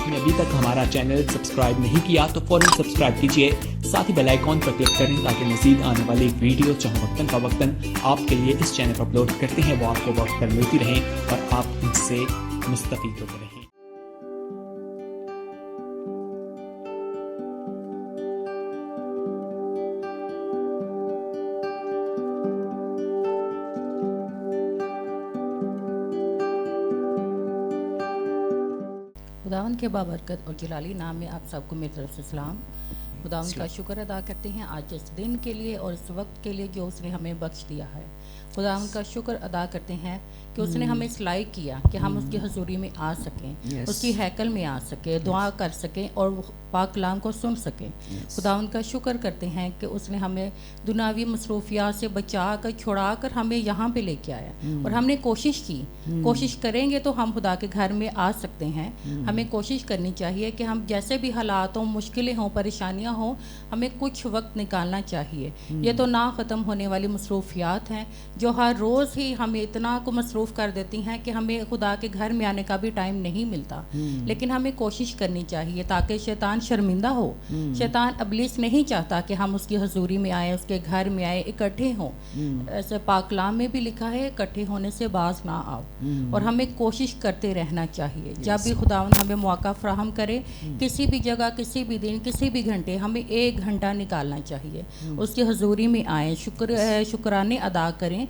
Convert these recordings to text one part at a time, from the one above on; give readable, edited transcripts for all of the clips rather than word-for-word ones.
आपने अभी तक हमारा चैनल सब्सक्राइब नहीं किया तो फौरन सब्सक्राइब कीजिए, साथ ही बेल आइकॉन पर क्लिक करें ताकि मजीद आने वाली वीडियो चाहे वक्तन फवक्तन आपके लिए इस चैनल पर अपलोड करते हैं वो आपको वक्त पर मिलती रहें और आप इनसे मुस्तफीद होते रहें। खुदावंद के बाबरकत और जलाली नाम में आप सबको मेरी तरफ से सलाम। खुदावंद का शुक्र अदा करते हैं आज इस दिन के लिए और इस वक्त के लिए जो उसने हमें बख्श दिया है। खुदावंद का शुक्र अदा करते हैं कि उसने हमें इस लायक किया कि हम उसकी हजूरी में आ सकें, उसकी हैकल में आ सकें, दुआ कर सकें और पाक कलाम को सुन सकें। खुदावंद का शुक्र करते हैं कि उसने हमें दुनियावी मसरूफियात से बचा कर छुड़ा कर हमें यहाँ पे लेके आया और हमने कोशिश की। कोशिश करेंगे तो हम खुदा के घर में आ सकते हैं। हमें कोशिश करनी चाहिए कि हम जैसे भी हालात हों, मुश्किलें हों, परेशानियाँ हों, हमें कुछ वक्त निकालना चाहिए। ये तो ना ख़त्म होने वाली मसरूफियात हैं जो हर रोज़ ही हमें इतना को मसरूफ़ कर देती हैं कि हमें खुदा के घर में आने का भी टाइम नहीं मिलता। लेकिन हमें कोशिश करनी चाहिए ताकि शैतान शर्मिंदा हो। शैतान इब्लीस नहीं चाहता कि हम उसकी हजूरी में आए, उसके घर में आए, इकट्ठे हों। ऐसे पाक कलाम में भी लिखा है इकट्ठे होने से बाज ना आओ। और हमें कोशिश करते रहना चाहिए। जब भी खुदावंद हमें मौका फराहम करे, किसी भी जगह, किसी भी दिन, किसी भी घंटे, हमें 1 घंटा निकालना चाहिए, उसकी हजूरी में आए, शुक्राने अदा करें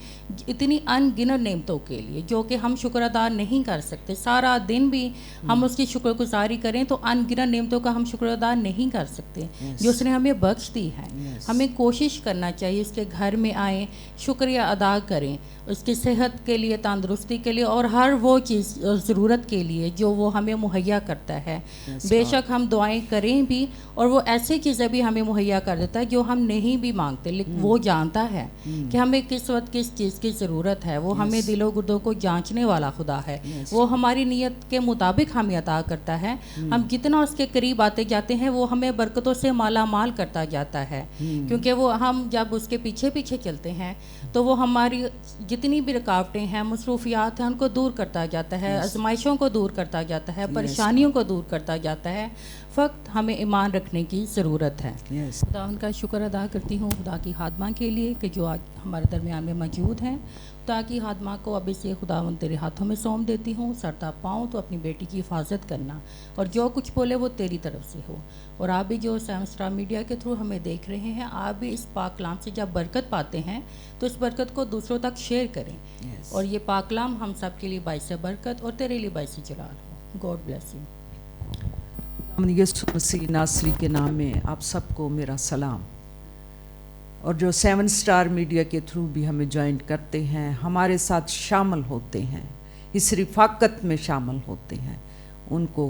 इतनी अनगिनत नेमतों के लिए जो कि हम शुक्र अदा नहीं कर सकते। सारा दिन भी हम उसकी शुक्रगुजारी करें तो अनगिनत नेमतों का हम शुक्र अदा नहीं कर सकते जो उसने हमें बख्श दी है। हमें कोशिश करना चाहिए उसके घर में आए, शुक्रिया अदा करें उसकी सेहत के लिए, तंदुरुस्ती के लिए और हर वो चीज़ ज़रूरत के लिए जो वो हमें मुहैया करता है। बेशक हम दुआएं करें भी और वो ऐसी चीज़ें भी हमें मुहैया कर देता है जो हम नहीं भी मांगते, लेकिन वो जानता है कि हमें किस वक्त किस चीज़ की ज़रूरत है। वो हमें दिलो गुर्दों को जांचने वाला खुदा है। वो हमारी नीयत के मुताबिक हमें अता करता है। हम जितना उसके करीब आते जाते हैं वो हमें बरकतों से माला माल करता जाता है, क्योंकि वो हम जब उसके पीछे पीछे चलते हैं तो वो हमारी जितनी भी रुकावटें हैं, मसरूफियात हैं, उनको दूर करता जाता है, आजमाइशों को दूर करता जाता है, परेशानियों को दूर करता जाता है। फ़क्त हमें ईमान रखने की ज़रूरत है। खुदा उनका शुक्र अदा करती हूँ खुदा की खादमा के लिए कि जो आज हमारे दरमियान में मौजूद हैं। खुदा की खादमा को अभी से खुदा तेरे हाथों में सौंप देती हूँ। सरता पाऊँ तो अपनी बेटी की हिफाजत करना और जो कुछ बोले वो तेरी तरफ से हो। और आप भी जो सैम स्टार मीडिया के थ्रू हमें देख रहे हैं, आप भी इस पाक कलाम से जब बरकत पाते हैं तो इस बरकत को दूसरों तक शेयर करें। और ये पाक कलाम हम सब के लिए बाइस बरकत और तेरे लिए बाइस जलाल हो। God bless you. Yeshu Masih नासरी के नाम में आप सबको मेरा सलाम। और जो 7 स्टार मीडिया के थ्रू भी हमें ज्वाइन करते हैं, हमारे साथ शामिल होते हैं, इस रिफाकत में शामिल होते हैं, उनको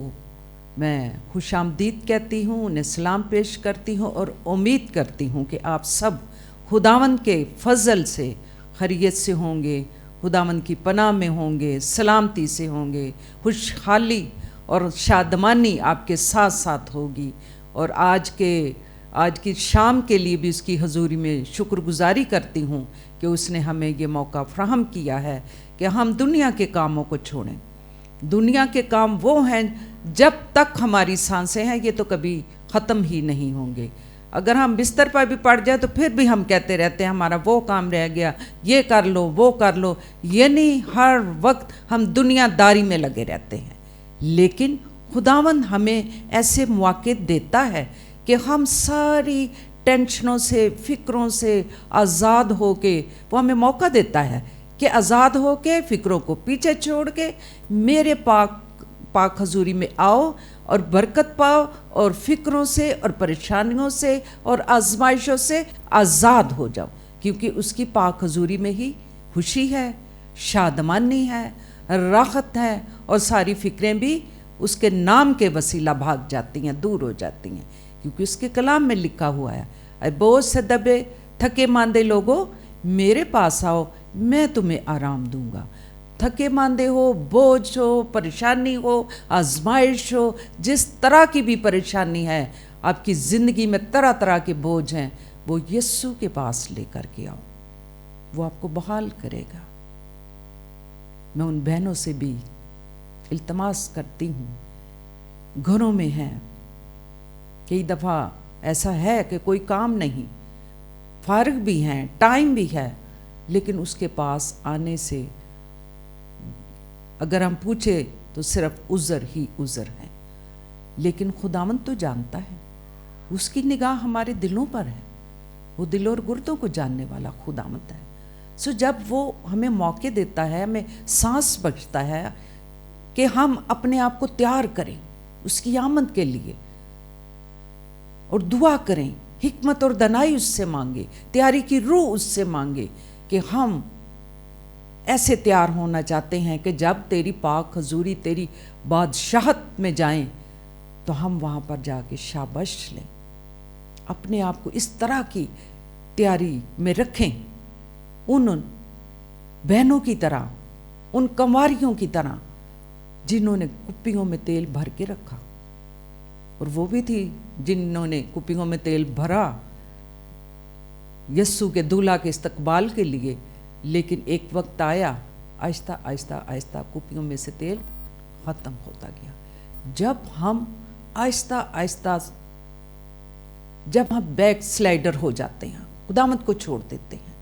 मैं खुशामदीद कहती हूँ, उन्हें सलाम पेश करती हूँ और उम्मीद करती हूँ कि आप सब खुदावंद के फजल से खैरियत से होंगे, खुदावंद की पनाह में होंगे, सलामती से होंगे, खुशहाली और शादमानी आपके साथ साथ होगी। और आज की शाम के लिए भी उसकी हजूरी में शुक्रगुजारी करती हूँ कि उसने हमें ये मौका फराहम किया है कि हम दुनिया के कामों को छोड़ें। दुनिया के काम वो हैं जब तक हमारी सांसें हैं, ये तो कभी ख़त्म ही नहीं होंगे। अगर हम बिस्तर पर भी पड़ जाए तो फिर भी हम कहते रहते हैं हमारा वो काम रह गया, ये कर लो, वो कर लो। ये नहीं, हर वक्त हम दुनियादारी में लगे रहते हैं। लेकिन खुदावंद हमें ऐसे मौके देता है कि हम सारी टेंशनों से, फ़िक्रों से आज़ाद हो के, वो हमें मौका देता है कि आज़ाद हो के, फ़िक्रों को पीछे छोड़ के मेरे पाक हजूरी में आओ और बरकत पाओ और फ़िक्रों से और परेशानियों से और आजमाइशों से आज़ाद हो जाओ। क्योंकि उसकी पाक हजूरी में ही खुशी है, शादमानी है, राहत है और सारी फ़िक्रें भी उसके नाम के वसीला भाग जाती हैं, दूर हो जाती हैं। क्योंकि उसके कलाम में लिखा हुआ है, अरे बोझ से दबे थके मांदे लोगों मेरे पास आओ, मैं तुम्हें आराम दूंगा। थके मांदे हो, बोझ हो, परेशानी हो, आजमाइश हो, जिस तरह की भी परेशानी है, आपकी ज़िंदगी में तरह तरह के बोझ हैं, वो यीशु के पास लेकर के आओ, वो आपको बहाल करेगा। मैं उन बहनों से भी इल्तमास करती हूँ, घरों में हैं, कई दफ़ा ऐसा है कि कोई काम नहीं, फारिग भी हैं, टाइम भी है, लेकिन उसके पास आने से अगर हम पूछे तो सिर्फ उज़र ही उज़र है। लेकिन खुदावंद तो जानता है, उसकी निगाह हमारे दिलों पर है, वो दिल और गुर्दों को जानने वाला खुदावंद है। सो जब वो हमें मौके देता है, हमें सांस बख्शता है कि हम अपने आप को तैयार करें उसकी आमद के लिए और दुआ करें, हिकमत और दनाई उससे मांगे, तैयारी की रूह उससे मांगे कि हम ऐसे तैयार होना चाहते हैं कि जब तेरी पाक हजूरी, तेरी बादशाहत में जाएं तो हम वहाँ पर जाके शाबाश लें, अपने आप को इस तरह की तैयारी में रखें, उन बहनों की तरह, उन कंवारियों की तरह जिन्होंने कुप्पियों में तेल भर के रखा। और वो भी थी जिन्होंने कुप्पियों में तेल भरा यस्सु के दूल्हा के इस्तकबाल के लिए, लेकिन एक वक्त आया, आहिस्ता आहिस्ता आहिस्ता कुप्पियों में से तेल ख़त्म होता गया। जब हम आहिस्ता आहिस्ता, जब हम बैक स्लाइडर हो जाते हैं, खुदावंद को छोड़ देते हैं,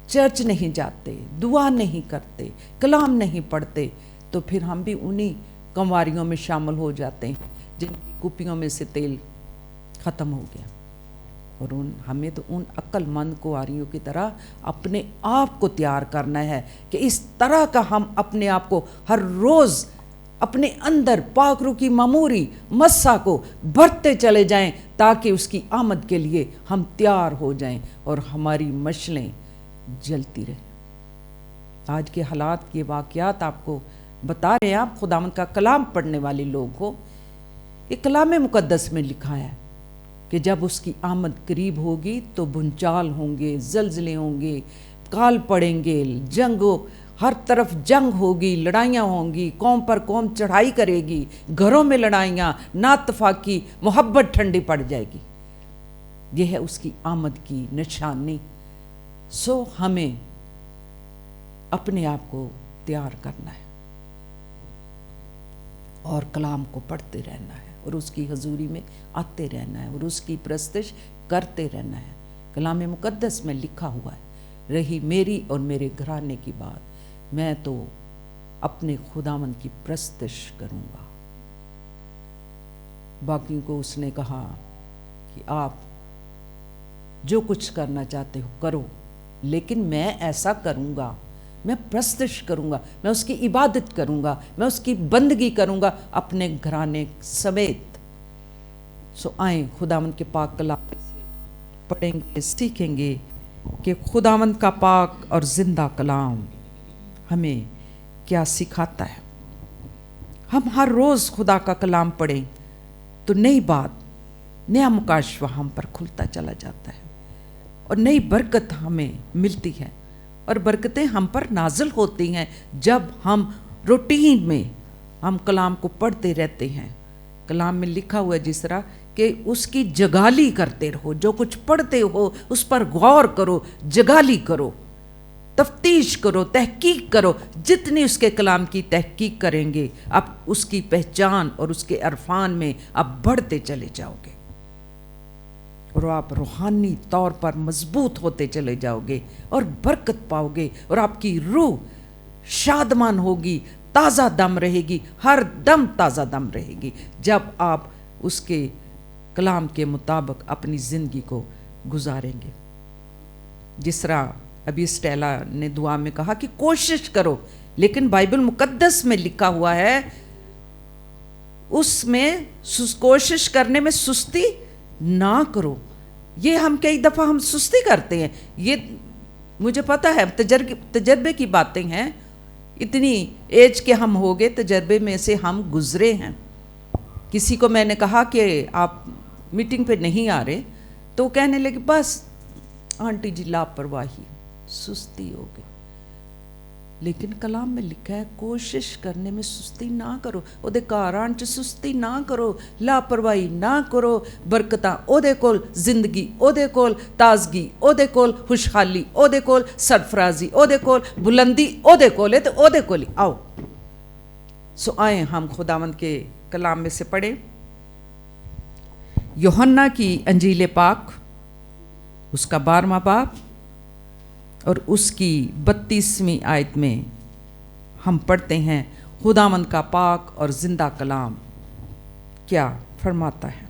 चर्च नहीं जाते, दुआ नहीं करते, कलाम नहीं पढ़ते, तो फिर हम भी उन्हीं कंवारियों में शामिल हो जाते हैं जिनकी कुप्पियों में से तेल ख़त्म हो गया। और हमें तो उन अक्लमंद कुंवारियों की तरह अपने आप को तैयार करना है कि इस तरह का हम अपने आप को हर रोज़ अपने अंदर पाक रूह की मामूरी मस्सा को भरते चले जाएं, ताकि उसकी आमद के लिए हम तैयार हो जाएं और हमारी मशलें जलती रहें। आज के हालात के वाक़यात आपको बता रहे हैं, आप खुदावंद का कलाम पढ़ने वाले लोग हो। ये कलाम मुक़द्दस में लिखा है कि जब उसकी आमद करीब होगी तो भूचाल होंगे, जलजले होंगे, काल पड़ेंगे, जंगों, हर तरफ जंग होगी, लड़ाइयाँ होंगी, कौम पर कौम चढ़ाई करेगी, घरों में लड़ाइयाँ, नातफाकी, मोहब्बत ठंडी पड़ जाएगी। यह है उसकी आमद की निशानी। सो हमें अपने आप को तैयार करना है और कलाम को पढ़ते रहना है और उसकी हजूरी में आते रहना है और उसकी प्रस्तश करते रहना है। कलाम मुक़द्दस में लिखा हुआ है, रही मेरी और मेरे घराने की बात, मैं तो अपने खुदावंद की प्रस्तश करूँगा। बाकी को उसने कहा कि आप जो कुछ करना चाहते हो करो, लेकिन मैं ऐसा करूँगा, मैं प्रस्तश करूँगा, मैं उसकी इबादत करूँगा, मैं उसकी बंदगी करूँगा अपने घराने समेत। सो आए खुदावंद के पाक कलाम से पढ़ेंगे, सीखेंगे कि खुदावंद का पाक और ज़िंदा कलाम हमें क्या सिखाता है। हम हर रोज़ खुदा का कलाम पढ़ें तो नई बात, नया मुकाशवा हम पर खुलता चला जाता है और नई बरकत हमें मिलती है और बरकतें हम पर नाजिल होती हैं जब हम रूटीन में हम कलाम को पढ़ते रहते हैं। कलाम में लिखा हुआ है जिस तरह कि उसकी जगाली करते रहो, जो कुछ पढ़ते हो उस पर गौर करो, जगाली करो, तफ्तीश करो, तहकीक करो। जितनी उसके कलाम की तहकीक करेंगे आप उसकी पहचान और उसके अरफान में आप बढ़ते चले जाओगे और आप रूहानी तौर पर मजबूत होते चले जाओगे और बरकत पाओगे और आपकी रूह शादमान होगी, ताज़ा दम रहेगी, हर दम ताज़ा दम रहेगी जब आप उसके कलाम के मुताबिक अपनी ज़िंदगी को गुजारेंगे। जिस तरह अभी स्टेला ने दुआ में कहा कि कोशिश करो, लेकिन बाइबल मुकद्दस में लिखा हुआ है उसमें कोशिश करने में सुस्ती ना करो। ये हम कई दफ़ा हम सुस्ती करते हैं, ये मुझे पता है, तजर्बे की बातें हैं, इतनी एज के हम हो गए, तजर्बे में से हम गुजरे हैं। किसी को मैंने कहा कि आप मीटिंग पे नहीं आ रहे, तो कहने लगे बस आंटी जी लापरवाही, सुस्ती हो गई। लेकिन कलाम में लिखा है कोशिश करने में सुस्ती ना करो, ओदे घर आन च सुस्ती ना करो, लापरवाही ना करो। बरकतां ओदे कोल, जिंदगी ओदे कोल, ताजगी ओदे कोल, खुशहाली ओदे कोल, सरफराजी ओदे कोल, बुलंदी ओदे कोल है, तो ओदे कोल ही आओ। सो आए हम खुदावंद के कलाम में से पढ़ें यूहन्ना की अंजील पाक उसका 12वां बाब और उसकी 32वीं आयत में हम पढ़ते हैं खुदावंद का पाक और जिंदा कलाम क्या फरमाता है।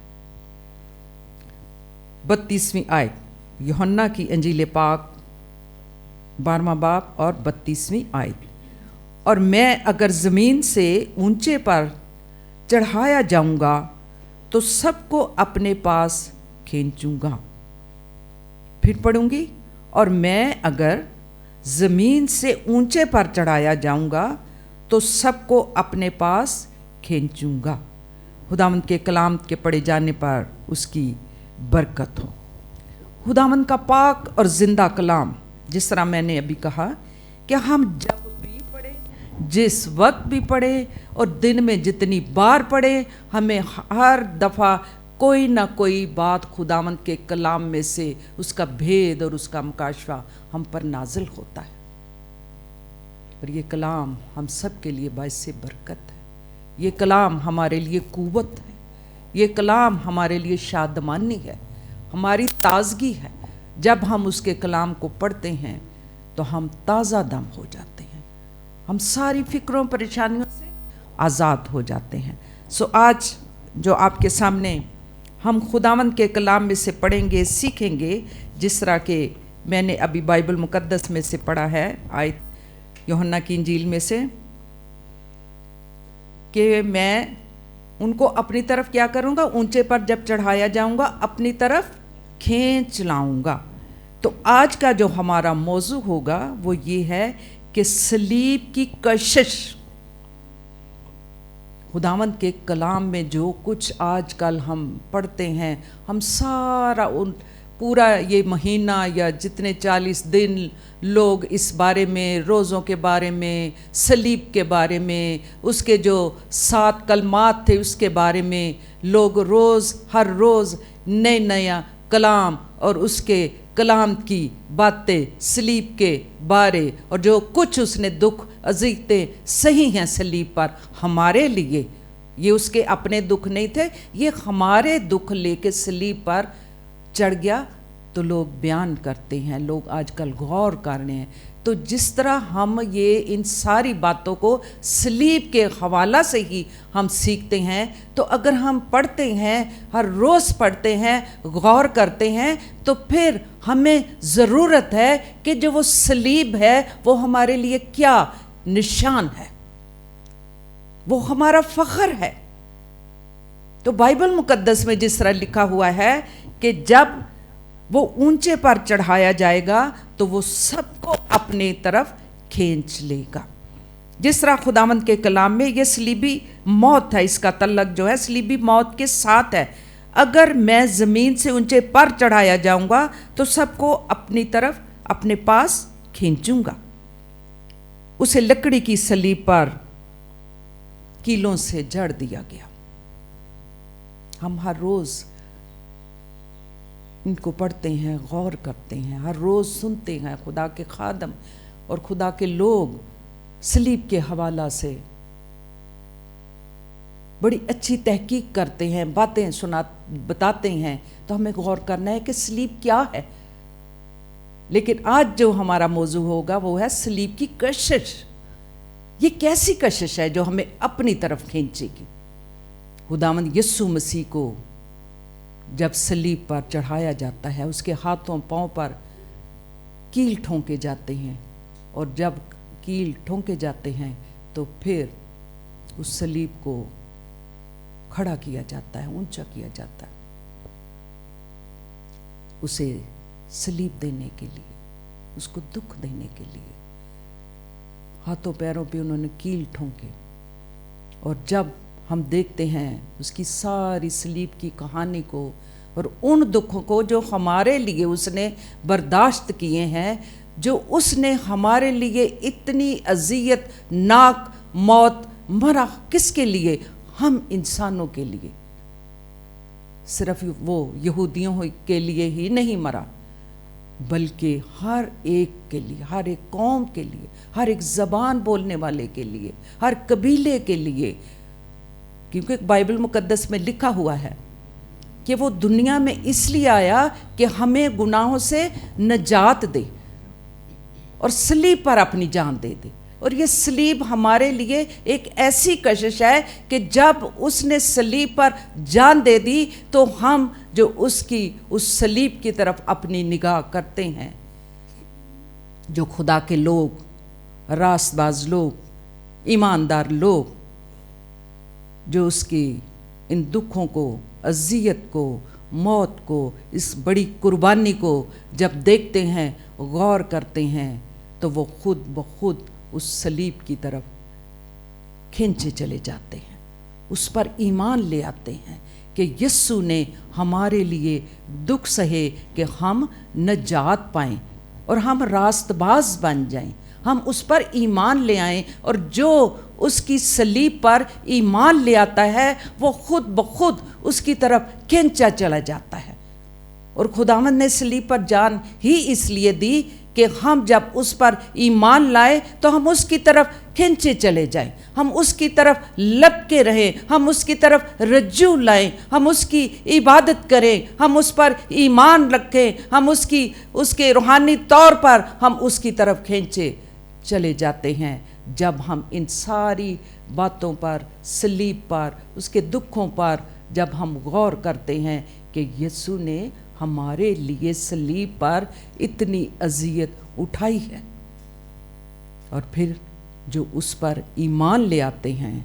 32वीं आयत, यूहन्ना की अंजील पाक 12वां बाब और 32वीं आयत। और मैं अगर ज़मीन से ऊंचे पर चढ़ाया जाऊंगा तो सबको अपने पास खींचूंगा। फिर पढ़ूंगी, और मैं अगर ज़मीन से ऊंचे पर चढ़ाया जाऊंगा तो सबको अपने पास खींचूंगा। खुदावंद के कलाम के पढ़े जाने पर उसकी बरकत हो। खुदावंद का पाक और ज़िंदा कलाम, जिस तरह मैंने अभी कहा कि हम जब भी पढ़े, जिस वक्त भी पढ़े और दिन में जितनी बार पढ़े, हमें हर दफ़ा कोई ना कोई बात खुदावंद के कलाम में से उसका भेद और उसका मुकाशवा हम पर नाजिल होता है। और ये कलाम हम सब के लिए बाइस बरकत है। ये कलाम हमारे लिए कुव्वत है। ये कलाम हमारे लिए शादमानी है, हमारी ताजगी है। जब हम उसके कलाम को पढ़ते हैं तो हम ताज़ा दम हो जाते हैं, हम सारी फिक्रों परेशानियों से आज़ाद हो जाते हैं। सो आज जो आपके सामने हम खुदावंद के कलाम में से पढ़ेंगे, सीखेंगे, जिस तरह के मैंने अभी बाइबल मुकद्दस में से पढ़ा है, आयत यूहन्ना की इंजील में से, कि मैं उनको अपनी तरफ क्या करूँगा, ऊंचे पर जब चढ़ाया जाऊँगा अपनी तरफ खींच लाऊँगा। तो आज का जो हमारा मौजू होगा वो ये है कि सलीब की कशिश। खुदावंद के कलाम में जो कुछ आजकल हम पढ़ते हैं, हम सारा पूरा ये महीना या जितने 40 दिन लोग इस बारे में, रोज़ों के बारे में, सलीब के बारे में, उसके जो 7 कलमात थे उसके बारे में लोग रोज़ हर रोज़ नए नया कलाम और उसके कलाम की बातें, सलीब के बारे, और जो कुछ उसने दुख अज़ीज़तें सही हैं सलीब पर हमारे लिए, ये उसके अपने दुख नहीं थे, ये हमारे दुख लेके सलीब पर चढ़ गया। तो लोग बयान करते हैं, लोग आजकल गौर कर रहे हैं। तो जिस तरह हम ये इन सारी बातों को सलीब के हवाला से ही हम सीखते हैं, तो अगर हम पढ़ते हैं, हर रोज़ पढ़ते हैं, गौर करते हैं, तो फिर हमें ज़रूरत है कि जो वो सलीब है वो हमारे लिए क्या निशान है, वो हमारा फ़ख्र है। तो बाइबल मुकद्दस में जिस तरह लिखा हुआ है कि जब वो ऊंचे पर चढ़ाया जाएगा तो वो सबको अपने तरफ खींच लेगा। जिस तरह खुदावंद के कलाम में ये सलीबी मौत है, इसका तल्लक जो है सलीबी मौत के साथ है। अगर मैं ज़मीन से ऊंचे पर चढ़ाया जाऊंगा तो सबको अपनी तरफ अपने पास खींचूंगा। उसे लकड़ी की सलीब पर कीलों से जड़ दिया गया। हम हर रोज़ इनको पढ़ते हैं, गौर करते हैं, हर रोज़ सुनते हैं खुदा के खादम और खुदा के लोग सलीब के हवाला से बड़ी अच्छी तहकीक करते हैं, बातें बताते हैं। तो हमें गौर करना है कि सलीब क्या है। लेकिन आज जो हमारा मौजू होगा वो है सलीब की कशिश। ये कैसी कशिश है जो हमें अपनी तरफ खींचेगी। खुदावंद यीशु मसीह को जब सलीब पर चढ़ाया जाता है, उसके हाथों पांव पर कील ठोंके जाते हैं, और जब कील ठोंके जाते हैं तो फिर उस सलीब को खड़ा किया जाता है, ऊंचा किया जाता है, उसे सलीब देने के लिए, उसको दुख देने के लिए। हाथों पैरों पे उन्होंने कील ठोंके। और जब हम देखते हैं उसकी सारी सलीब की कहानी को और उन दुखों को जो हमारे लिए उसने बर्दाश्त किए हैं, जो उसने हमारे लिए इतनी अज़ियत नाक मौत मरा, किसके लिए? हम इंसानों के लिए। सिर्फ वो यहूदियों के लिए ही नहीं मरा, बल्कि हर एक के लिए, हर एक कौम के लिए, हर एक ज़बान बोलने वाले के लिए, हर कबीले के लिए। क्योंकि बाइबल मुकद्दस में लिखा हुआ है کہ وہ دنیا میں اس لیے آیا کہ ہمیں گناہوں سے نجات دے اور صلیب پر اپنی جان دے دے. اور یہ صلیب ہمارے لیے ایک ایسی کشش ہے کہ جب اس نے صلیب پر جان دے دی تو ہم جو اس صلیب کی طرف اپنی نگاہ کرتے ہیں، جو خدا کے لوگ، راست باز لوگ، ایماندار لوگ، جو اس کی ان دکھوں کو، اذیت کو، موت کو، اس بڑی قربانی کو جب دیکھتے ہیں، غور کرتے ہیں، تو وہ خود بخود اس صلیب کی طرف کھینچے چلے جاتے ہیں، اس پر ایمان لے آتے ہیں کہ یسوع نے ہمارے لیے دکھ سہے کہ ہم نجات پائیں اور ہم راست باز بن جائیں. ہم اس پر ایمان لے آئیں، اور جو اس کی صلیب پر ایمان لے آتا ہے وہ خود بخود اس کی طرف کھینچا چلا جاتا ہے. اور خداوند نے صلیب پر جان ہی اس لیے دی کہ ہم جب اس پر ایمان لائیں تو ہم اس کی طرف کھینچے چلے جائیں، ہم اس کی طرف لپکے رہیں، ہم اس کی طرف رجوع لائیں، ہم اس کی عبادت کریں، ہم اس پر ایمان رکھیں، ہم اس کے روحانی طور پر ہم اس کی طرف کھینچے چلے جاتے ہیں. جب ہم ان ساری باتوں پر، صلیب پر، اس کے دکھوں پر جب ہم غور کرتے ہیں کہ یسوع نے ہمارے لیے صلیب پر اتنی اذیت اٹھائی ہے، اور پھر جو اس پر ایمان لے آتے ہیں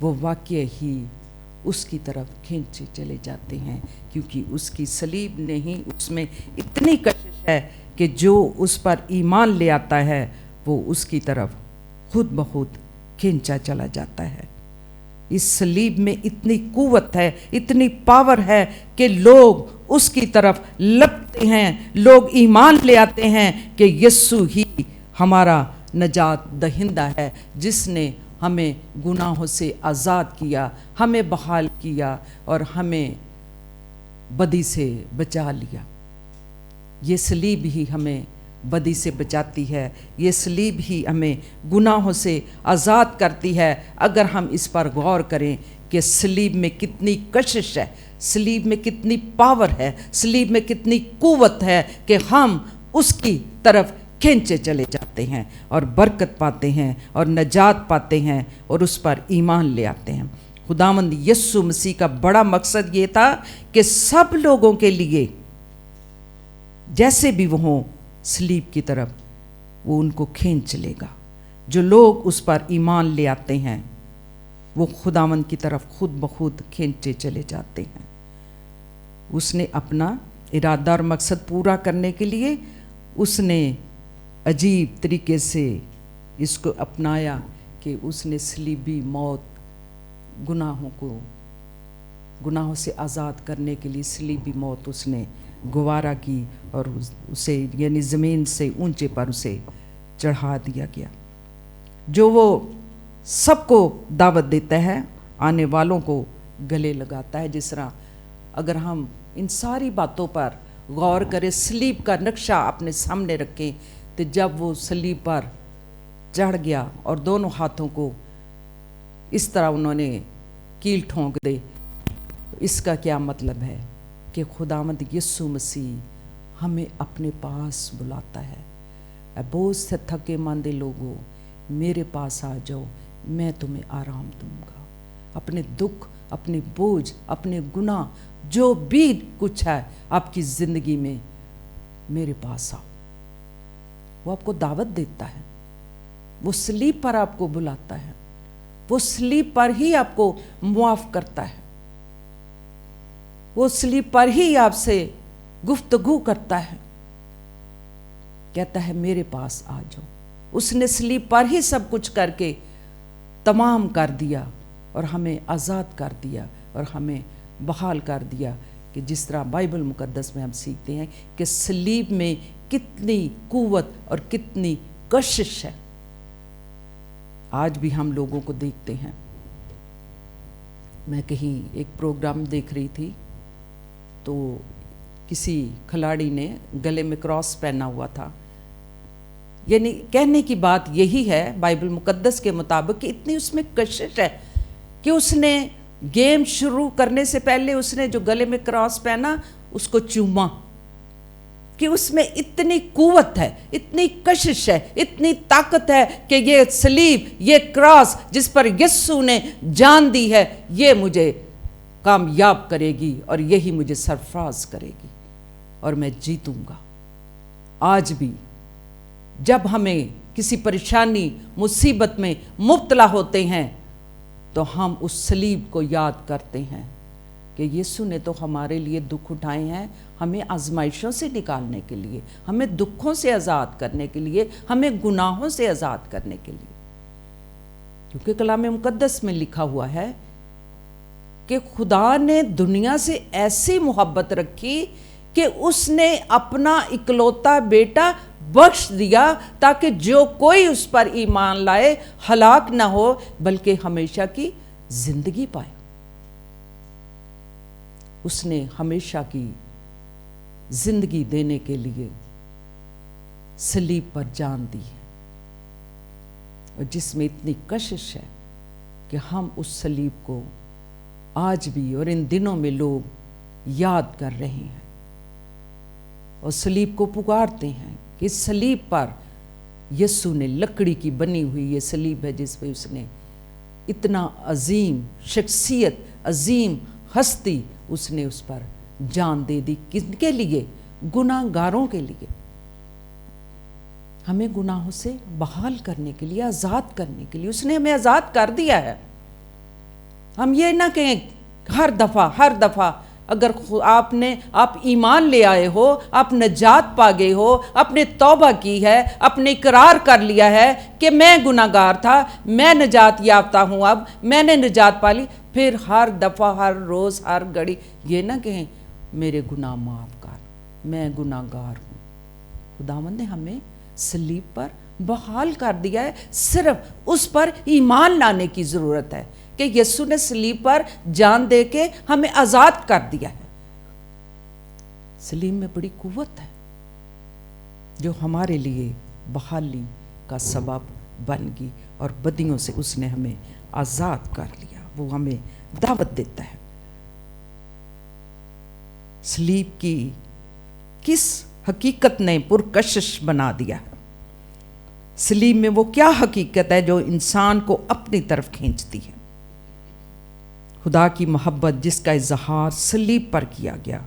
وہ واقعی ہی اس کی طرف کھینچے چلے جاتے ہیں، کیونکہ اس کی صلیب نے ہی اس میں اتنی کشش ہے کہ جو اس پر ایمان لے آتا ہے وہ اس کی طرف خود بخود کھینچا چلا جاتا ہے. اس صلیب میں اتنی قوت ہے، اتنی پاور ہے کہ لوگ اس کی طرف لپکتے ہیں، لوگ ایمان لے آتے ہیں کہ یسوع ہی ہمارا نجات دہندہ ہے، جس نے ہمیں گناہوں سے آزاد کیا، ہمیں بحال کیا اور ہمیں بدی سے بچا لیا. یہ صلیب ہی ہمیں بدی سے بچاتی ہے، یہ صلیب ہی ہمیں گناہوں سے آزاد کرتی ہے. اگر ہم اس پر غور کریں کہ صلیب میں کتنی کشش ہے، صلیب میں کتنی پاور ہے، صلیب میں کتنی قوت ہے کہ ہم اس کی طرف کھینچے چلے جاتے ہیں اور برکت پاتے ہیں اور نجات پاتے ہیں اور اس پر ایمان لے آتے ہیں. خداوند یسوع مسیح کا بڑا مقصد یہ تھا کہ سب لوگوں کے لیے جیسے بھی وہ ہوں صلیب کی طرف وہ ان کو کھینچ لے گا. جو لوگ اس پر ایمان لے آتے ہیں وہ خداوند کی طرف خود بخود کھینچے چلے جاتے ہیں. اس نے اپنا ارادہ اور مقصد پورا کرنے کے لیے اس نے عجیب طریقے سے اس کو اپنایا کہ اس نے صلیبی موت، گناہوں سے آزاد کرنے کے لیے صلیبی موت اس نے گوارا کی اور اسے یعنی زمین سے اونچے پر اسے چڑھا دیا گیا. جو وہ سب کو دعوت دیتا ہے، آنے والوں کو گلے لگاتا ہے. جس طرح اگر ہم ان ساری باتوں پر غور کریں، صلیب کا نقشہ اپنے سامنے رکھیں، تو جب وہ صلیب پر چڑھ گیا اور دونوں ہاتھوں کو اس طرح انہوں نے کیل ٹھونک دے، اس کا کیا مطلب ہے کہ خداوند یسوع مسیح ہمیں اپنے پاس بلاتا ہے. اے بوجھ سے تھکے ماندے لوگوں، میرے پاس آ جاؤ، میں تمہیں آرام دوں گا. اپنے دکھ، اپنے بوجھ، اپنے گناہ، جو بھی کچھ ہے آپ کی زندگی میں، میرے پاس آؤ. وہ آپ کو دعوت دیتا ہے، وہ صلیب پر آپ کو بلاتا ہے، وہ صلیب پر ہی آپ کو معاف کرتا ہے، وہ صلیب پر ہی آپ سے گفتگو کرتا ہے. کہتا ہے میرے پاس آ جاؤ. اس نے صلیب پر ہی سب کچھ کر کے تمام کر دیا اور ہمیں آزاد کر دیا اور ہمیں بحال کر دیا. کہ جس طرح بائبل مقدس میں ہم سیکھتے ہیں کہ صلیب میں کتنی قوت اور کتنی کشش ہے. آج بھی ہم لوگوں کو دیکھتے ہیں. میں کہیں ایک پروگرام دیکھ رہی تھی تو کسی کھلاڑی نے گلے میں کراس پہنا ہوا تھا. یعنی کہنے کی بات یہی ہے بائبل مقدس کے مطابق کہ اتنی اس میں کشش ہے کہ اس نے गेम शुरू करने से पहले उसने जो गले में क्रॉस पहना उसको चूमा, कि उसमें इतनी कुव्वत है, इतनी कशिश है, इतनी ताकत है कि ये सलीब, ये क्रॉस जिस पर यीशु ने जान दी है, ये मुझे कामयाब करेगी और यही मुझे सरफराज करेगी और मैं जीतूंगा। आज भी जब हमें किसी परेशानी मुसीबत में मुब्तला होते हैं तो हम उस सलीब को याद करते हैं कि यीशु ने तो हमारे लिए दुख उठाए हैं, हमें आजमाइशों से निकालने के लिए, हमें दुखों से आज़ाद करने के लिए, हमें गुनाहों से आज़ाद करने के लिए। क्योंकि कलाम मुकद्दस में लिखा हुआ है कि खुदा ने दुनिया से ऐसी मोहब्बत रखी कि उसने अपना इकलौता बेटा बख्श दिया ताकि जो कोई उस पर ईमान लाए हलाक ना हो बल्कि हमेशा की जिंदगी पाए। उसने हमेशा की जिंदगी देने के लिए सलीब पर जान दी है, और जिसमें इतनी कशिश है कि हम उस सलीब को आज भी और इन दिनों में लोग याद कर रहे हैं और सलीब को पुकारते हैं कि इस सलीब पर यीशु ने, लकड़ी की बनी हुई ये सलीब है जिस पे उसने इतना अजीम शख्सियत, अजीम हस्ती उसने उस पर जान दे दी। किसके लिए? गुनाहगारों के लिए, हमें गुनाहों से बहाल करने के लिए, आज़ाद करने के लिए उसने हमें आज़ाद कर दिया है। हम ये ना कहें हर दफ़ा अगर आप ईमान ले आए हो, आप नजात पा गए हो, आपने तौबा की है, आपने इकरार कर लिया है कि मैं गुनाहगार था, मैं नजात याफ्ता हूँ, अब मैंने नजात पा ली, फिर हर दफ़ा, हर रोज़, हर घड़ी ये ना कहें मेरे गुनाह माफ़ कर, मैं गुनाहगार हूँ। खुदावंद ने हमें सलीब पर बहाल कर दिया है, सिर्फ उस पर ईमान लाने की ज़रूरत है कि यीशु ने सलीब पर जान दे के हमें आज़ाद कर दिया है। सलीब में बड़ी कुव्वत है जो हमारे लिए बहाली का सबब बन गई और बदियों से उसने हमें आज़ाद कर लिया। वो हमें दावत देता है। सलीब की किस हकीकत ने पुरकशिश बना दिया? सलीब में वो क्या हकीकत है जो इंसान को अपनी तरफ खींचती है? खुदा की मोहब्बत जिसका इजहार सलीब पर किया गया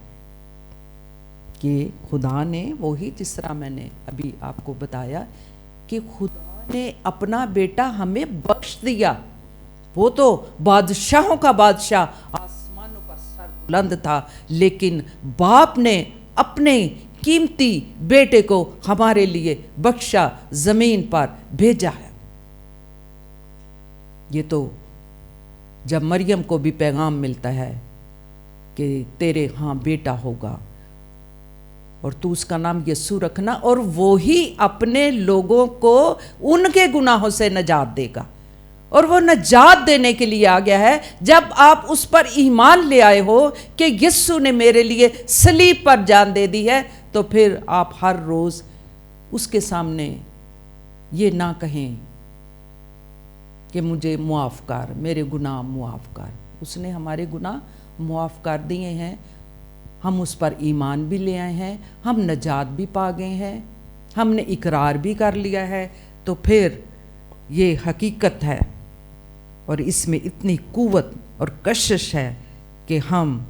कि खुदा ने, वही जिस तरह मैंने अभी आपको बताया कि खुदा ने अपना बेटा हमें बख्श दिया। वो तो बादशाहों का बादशाह, आसमानों पर सर बुलंद था, लेकिन बाप ने अपने कीमती बेटे को हमारे लिए बख्शा, जमीन पर भेजा है। ये तो जब मरियम को भी पैगाम मिलता है कि तेरे हाँ बेटा होगा और तू उसका नाम यीशु रखना, और वो ही अपने लोगों को उनके गुनाहों से नजात देगा। और वो नजात देने के लिए आ गया है। जब आप उस पर ईमान ले आए हो कि यीशु ने मेरे लिए सलीब पर जान दे दी है, तो फिर आप हर रोज़ उसके सामने ये ना कहें कि मुझे मुआफ़ कर, मेरे गुनाह मुआफ़ कर। उसने हमारे गुनाह मुआफ़ कर दिए हैं, हम उस पर ईमान भी ले आए हैं, हम नजात भी पा गए हैं, हमने इकरार भी कर लिया है। तो फिर ये हकीकत है और इसमें इतनी कुव्वत और कशिश है कि हम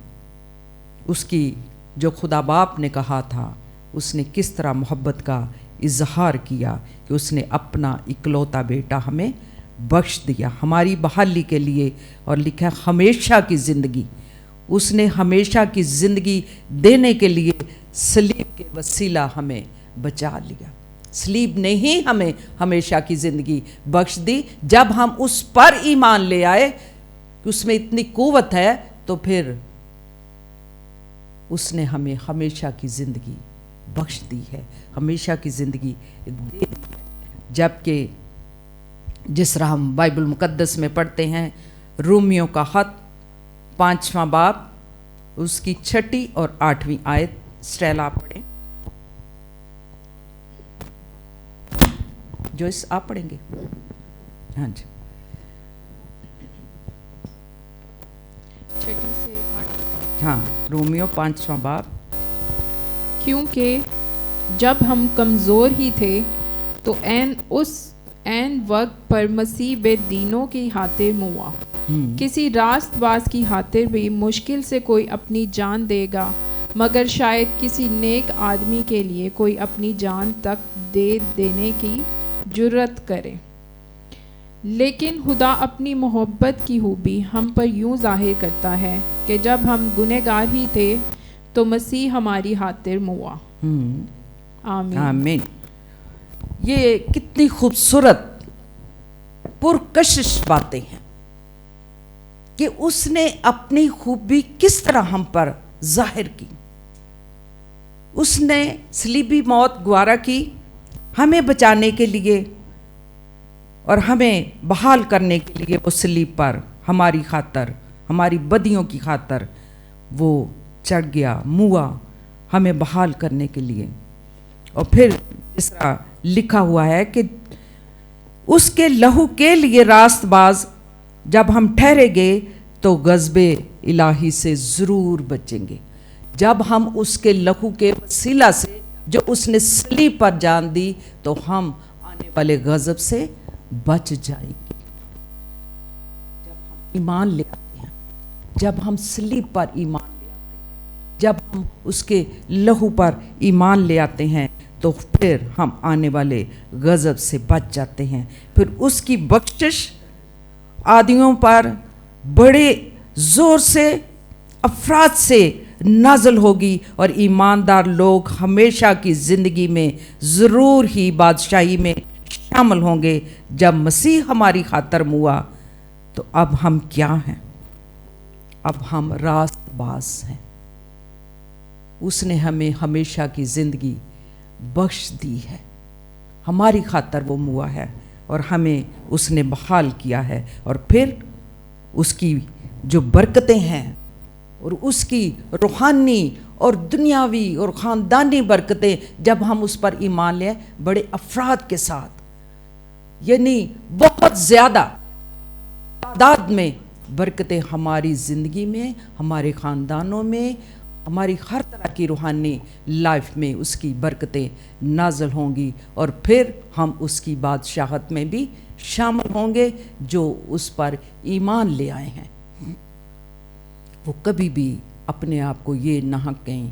उसकी, जो खुदा बाप ने कहा था, उसने किस तरह मोहब्बत का इजहार किया कि उसने अपना इकलौता बेटा हमें बख्श दिया हमारी बहाली के लिए। और लिखा है हमेशा की ज़िंदगी, उसने हमेशा की ज़िंदगी देने के लिए सलीब के वसीला हमें बचा लिया। सलीब ने ही हमें हमेशा की ज़िंदगी बख्श दी। जब हम उस पर ईमान ले आए कि उसमें इतनी कुव्वत है, तो फिर उसने हमें हमेशा की ज़िंदगी बख्श दी है, हमेशा की ज़िंदगी दे दी है। जबकि जिस तरह हम बाइबल मुकद्दस में पढ़ते हैं, रोमियो का खत 5वां बाब उसकी 6 और 8वीं आयत, स्टेला आप पढ़ें। जो इस आप पढ़ेंगे? हाँ जी। हाँ, रोमियो 5वां बाब। क्योंकि जब हम कमज़ोर ही थे तो ऐन वक्त पर मसीह बे दीनों की खातिर मुआ। किसी रास्तबाज की खातिर भी मुश्किल से कोई अपनी जान देगा, मगर शायद किसी नेक आदमी के लिए कोई अपनी जान तक दे देने की जुर्रत करे। लेकिन खुदा अपनी मोहब्बत की खूबी हम पर यूं ज़ाहिर करता है कि जब हम गुनहगार ही थे तो मसीह हमारी खातिर मुआ। आमीन। आमीन। ये कितनी खूबसूरत पुरकशिश बातें हैं कि उसने अपनी खूबी किस तरह हम पर जाहिर की। उसने सलीबी मौत गवारा की हमें बचाने के लिए और हमें बहाल करने के लिए। वो सलीब पर हमारी खातर, हमारी बदियों की खातर वो चढ़ गया, मुआ, हमें बहाल करने के लिए। और फिर इस तरह लिखा हुआ है कि उसके लहू के लिए रास्तबाज जब हम ठहरे गए तो गज़बे इलाही से ज़रूर बचेंगे। जब हम उसके लहू के वसीला से जो उसने सलीब पर जान दी तो हम आने वाले गज़ब से बच जाएंगे। जब हम ईमान ले आते हैं, जब हम सलीब पर ईमान ले आते हैं, जब हम उसके लहू पर ईमान ले आते हैं तो फिर हम आने वाले गज़ब से बच जाते हैं। फिर उसकी बख्शिश आदियों पर बड़े ज़ोर से, अफराद से नाज़िल होगी और ईमानदार लोग हमेशा की ज़िंदगी में ज़रूर ही बादशाही में शामिल होंगे। जब मसीह हमारी खातर मुआ तो अब हम क्या हैं? अब हम रास्तबाज हैं। उसने हमें हमेशा की ज़िंदगी बख्श दी है। हमारी खातर वो मुआ है और हमें उसने बहाल किया है। और फिर उसकी जो बरकतें हैं और उसकी रूहानी और दुनियावी और ख़ानदानी बरकतें जब हम उस पर ईमान लें बड़े अफराद के साथ, यानी बहुत ज़्यादा तादाद में बरकतें हमारी ज़िंदगी में, हमारे ख़ानदानों में, हमारी हर तरह की रूहानी लाइफ में उसकी बरकतें नाज़िल होंगी। और फिर हम उसकी बादशाहत में भी शामिल होंगे जो उस पर ईमान ले आए हैं। वो कभी भी अपने आप को ये ना कहें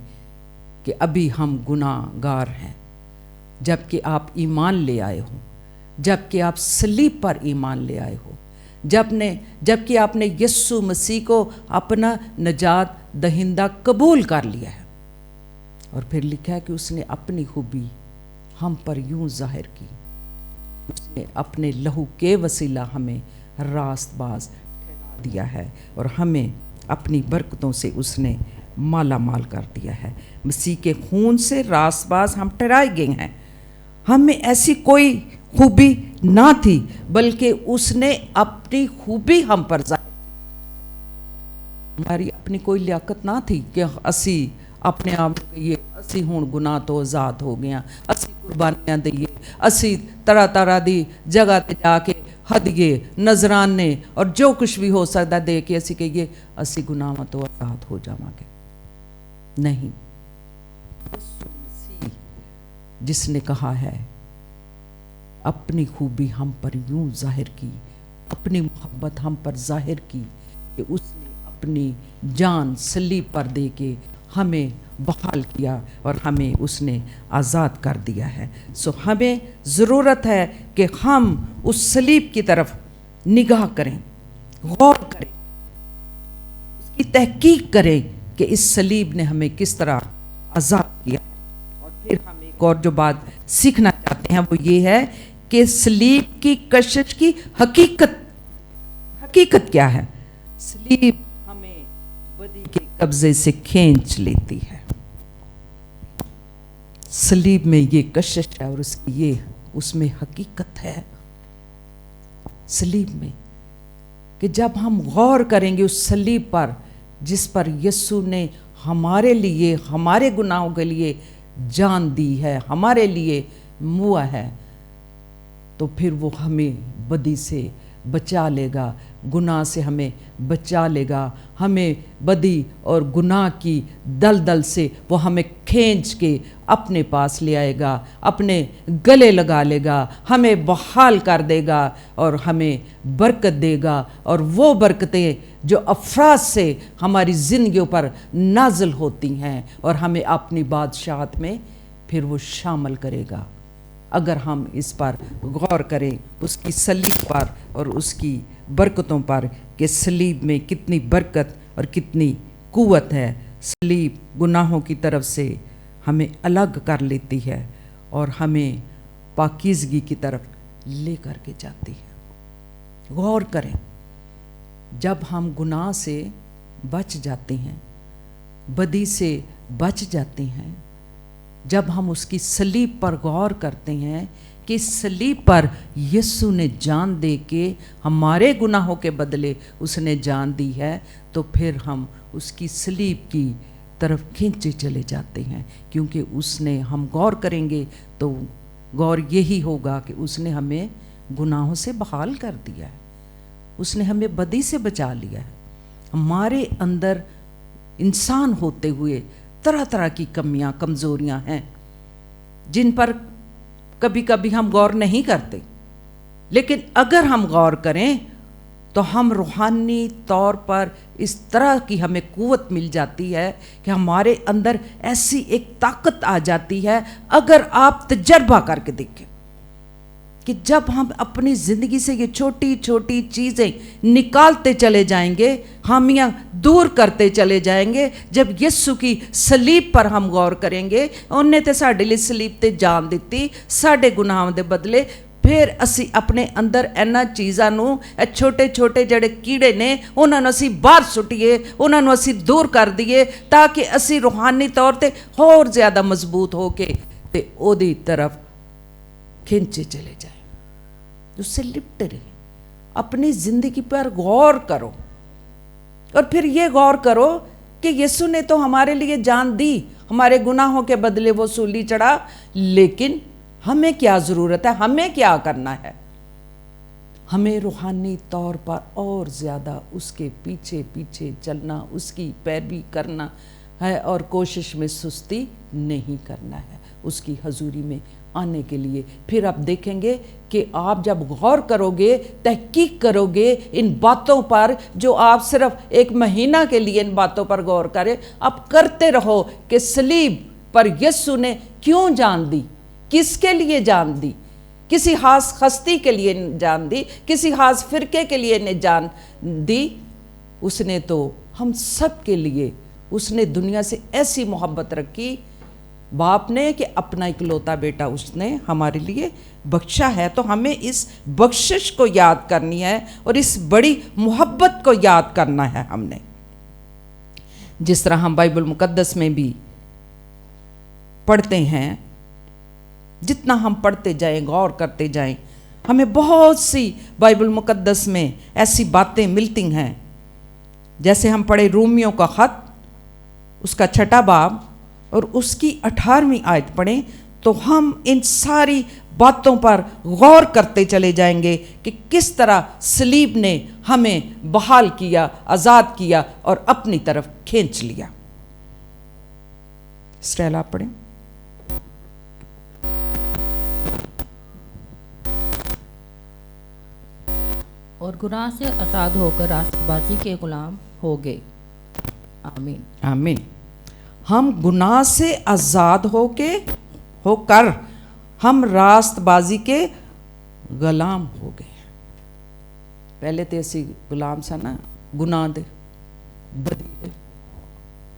कि अभी हम गुनाहगार हैं, जबकि आप ईमान ले आए हो, जबकि आप सलीब पर ईमान ले आए हो, जबकि आपने यीशु मसीह को अपना नजात दहिंदा कबूल कर लिया है। और फिर लिखा है कि उसने अपनी खूबी हम पर यूं जाहिर की, उसने अपने लहू के वसीला हमें रास्तबाज ठहरा दिया है और हमें अपनी बरकतों से उसने माला माल कर दिया है। मसीह के खून से रास्तबाज हम ठहराए गए हैं। हमें ऐसी कोई खूबी ना थी, बल्कि उसने अपनी खूबी हम पर जाहिर। हमारी अपनी कोई लियाकत ना थी कि असी अपने आप ये असी हुण गुनाह तो आज़ाद हो गए, असी कुर्बानियां दईए, असी तरह तरह की जगह ते जाके हदिये नजराने और जो कुछ भी हो सकता दे के असी कहिए असी गुनाहों तो आज़ाद हो जावांगे। नहीं, जिसने कहा है अपनी खूबी हम पर यूं जाहिर की, अपनी मोहब्बत हम पर जाहिर की कि उसने अपनी जान सलीब पर दे के हमें बहाल किया और हमें उसने आज़ाद कर दिया है। सो हमें ज़रूरत है कि हम उस सलीब की तरफ निगाह करें, गौर करें, उसकी तहकीक करें कि इस सलीब ने हमें किस तरह आज़ाद किया। और फिर हम एक और जो बात सीखना चाहते हैं वो ये है कि सलीब की कशिश की हकीकत क्या है। सलीब हमें बदी के कब्जे से खींच लेती है। सलीब में ये कशिश है और उसमें हकीकत है सलीब में, कि जब हम गौर करेंगे उस सलीब पर जिस पर यीशु ने हमारे लिए, हमारे गुनाहों के लिए जान दी है, हमारे लिए मुआ है, तो फिर वो हमें बदी से बचा लेगा, गुनाह से हमें बचा लेगा, हमें बदी और गुनाह की दलदल से वो हमें खींच के अपने पास ले आएगा, अपने गले लगा लेगा, हमें बहाल कर देगा और हमें बरकत देगा। और वो बरकतें जो अफराज से हमारी ज़िंदगियों पर नाज़िल होती हैं और हमें अपनी बादशाहत में फिर वो शामिल करेगा। अगर हम इस पर गौर करें, उसकी सलीब पर और उसकी बरकतों पर, कि सलीब में कितनी बरकत और कितनी कुव्वत है। सलीब गुनाहों की तरफ से हमें अलग कर लेती है और हमें पाकीज़गी की तरफ ले कर के जाती है। गौर करें, जब हम गुनाह से बच जाते हैं, बदी से बच जाते हैं, जब हम उसकी सलीब पर गौर करते हैं कि सलीब पर यीशु ने जान दे के हमारे गुनाहों के बदले उसने जान दी है, तो फिर हम उसकी सलीब की तरफ खींचे चले जाते हैं। क्योंकि उसने, हम गौर करेंगे तो गौर यही होगा कि उसने हमें गुनाहों से बहाल कर दिया है, उसने हमें बदी से बचा लिया है। हमारे अंदर इंसान होते हुए तरह तरह की कमियां, कमज़ोरियां हैं जिन पर कभी कभी हम गौर नहीं करते, लेकिन अगर हम गौर करें तो हम रूहानी तौर पर इस तरह की हमें कुव्वत मिल जाती है कि हमारे अंदर ऐसी एक ताकत आ जाती है। अगर आप तजर्बा करके देखें कि जब हम अपनी ज़िंदगी से ये छोटी छोटी चीज़ें निकालते चले जाएंगे, खामियां दूर करते चले जाएंगे, जब यीशु की सलीब पर हम गौर करेंगे, उन्हें तो साढ़े लिए सलीब ते जान दिती साढ़े गुनाहों के बदले, फिर असी अपने अंदर इन्हां चीज़ां नूं, छोटे छोटे जड़े कीड़े ने उन्होंने असी बाहर सुटिए, उन्होंने असी दूर कर दिए, ताकि असी रूहानी तौर पर होर ज़्यादा मजबूत हो के ते ओदी तरफ खिंचे चले जाए, उससे लिपटे रहे। अपनी ज़िंदगी पर गौर करो और फिर ये गौर करो कि यीशु ने तो हमारे लिए जान दी, हमारे गुनाहों के बदले वो सूली चढ़ा, लेकिन हमें क्या ज़रूरत है, हमें क्या करना है? हमें रूहानी तौर पर और ज़्यादा उसके पीछे पीछे चलना, उसकी पैरवी करना है और कोशिश में सुस्ती नहीं करना है उसकी हजूरी में आने के लिए। फिर आप देखेंगे कि आप जब गौर करोगे, तहकीक करोगे इन बातों पर, जो आप सिर्फ एक महीना के लिए इन बातों पर गौर करें, आप करते रहो कि सलीब पर यीशु ने क्यों जान दी, किसके लिए जान दी, किसी खास हस्ती के लिए जान दी, किसी खास फिरके के लिए ने जान दी। उसने तो हम सब के लिए, उसने दुनिया से ऐसी मोहब्बत रखी बाप ने कि अपना इकलौता बेटा उसने हमारे लिए बख्शा है। तो हमें इस बख्शिश को याद करनी है और इस बड़ी मोहब्बत को याद करना है हमने। जिस तरह हम बाइबल मुकद्दस में भी पढ़ते हैं, जितना हम पढ़ते जाएं, गौर करते जाएं, हमें बहुत सी बाइबल मुकद्दस में ऐसी बातें मिलती हैं। जैसे हम पढ़े रोमियों का ख़त, उसका 6 बाब और उसकी 18वीं आयत पढ़ें, तो हम इन सारी बातों पर गौर करते चले जाएंगे कि किस तरह सलीब ने हमें बहाल किया, आज़ाद किया और अपनी तरफ खींच लिया। स्टेला पढ़ें। और गुनाह से आज़ाद होकर रास्तबाजी के गुलाम हो गए। आमीन आमीन। हम गुनाह से आज़ाद होकर हम रास्तबाजी के गुलाम हो गए। पहले तो असी गुलाम सा ना गुनाह दे, बदी दे,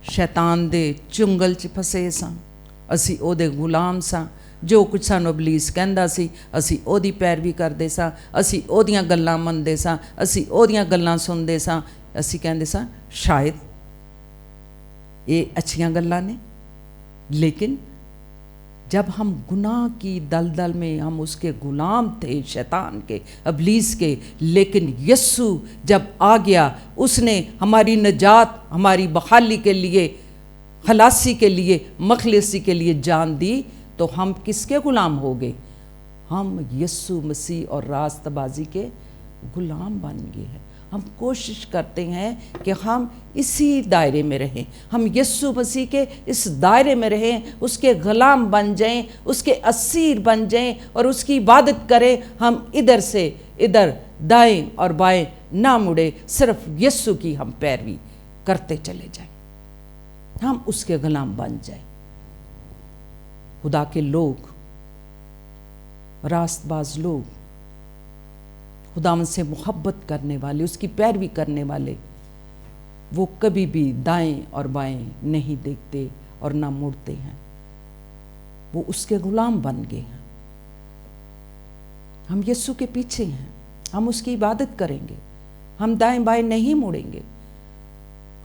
शैतान दे चुंगल च फसे सां, असी ओदे गुलाम सां। जो कुछ सानू इबलीस कहंदा सी असी ओदी पैरवी करदे सां, असी ओदियां गल्लां मनदे सां, असी ओदियां गल्लां सुनदे सां। असी कहंदे सां शायद ये अच्छियां गल्लां ने, लेकिन जब हम गुनाह की दलदल में हम उसके गुलाम थे, शैतान के, इबलीस के, लेकिन यीशु जब आ गया, उसने हमारी निजात, हमारी बहाली के लिए, खलासी के लिए, मखलिसी के लिए जान दी, तो हम किसके गुलाम हो गए? हम यीशु मसीह और रास्तबाजी के غلام بن گئے ہیں. ہم کوشش کرتے ہیں کہ ہم اسی دائرے میں رہیں, ہم یسوع مسیح کے اس دائرے میں رہیں, اس کے غلام بن جائیں, اس کے اسیر بن جائیں اور اس کی عبادت کریں. ہم ادھر سے ادھر دائیں اور بائیں نہ مڑے, صرف یسوع کی ہم پیروی کرتے چلے جائیں, ہم اس کے غلام بن جائیں. خدا کے لوگ, راست باز لوگ, خداوند سے محبت کرنے والے, اس کی پیروی کرنے والے, وہ کبھی بھی دائیں اور بائیں نہیں دیکھتے اور نہ مڑتے ہیں. وہ اس کے غلام بن گئے ہیں. ہم یسوع کے پیچھے ہیں, ہم اس کی عبادت کریں گے, ہم دائیں بائیں نہیں مڑیں گے,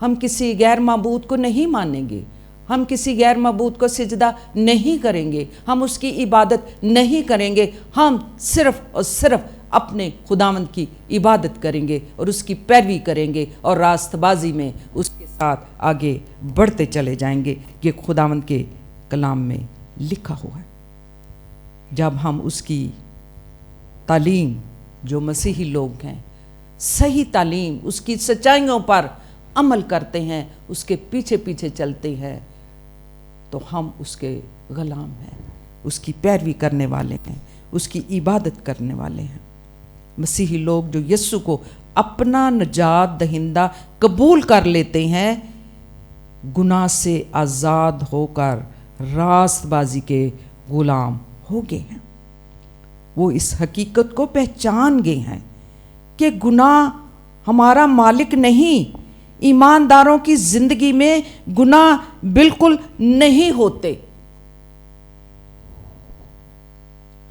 ہم کسی غیر معبود کو نہیں مانیں گے, ہم کسی غیر معبود کو سجدہ نہیں کریں گے, ہم اس کی عبادت نہیں کریں گے. ہم صرف اور صرف اپنے خداوند کی عبادت کریں گے اور اس کی پیروی کریں گے اور راست بازی میں اس کے ساتھ آگے بڑھتے چلے جائیں گے. یہ خداوند کے کلام میں لکھا ہوا ہے. جب ہم اس کی تعلیم, جو مسیحی لوگ ہیں, صحیح تعلیم, اس کی سچائیوں پر عمل کرتے ہیں, اس کے پیچھے پیچھے چلتے ہیں, تو ہم اس کے غلام ہیں, اس کی پیروی کرنے والے ہیں, اس کی عبادت کرنے والے ہیں. مسیحی لوگ جو یسوع کو اپنا نجات دہندہ قبول کر لیتے ہیں, گناہ سے آزاد ہو کر راست بازی کے غلام ہو گئے ہیں. وہ اس حقیقت کو پہچان گئے ہیں کہ گناہ ہمارا مالک نہیں. ایمانداروں کی زندگی میں گناہ بالکل نہیں ہوتے.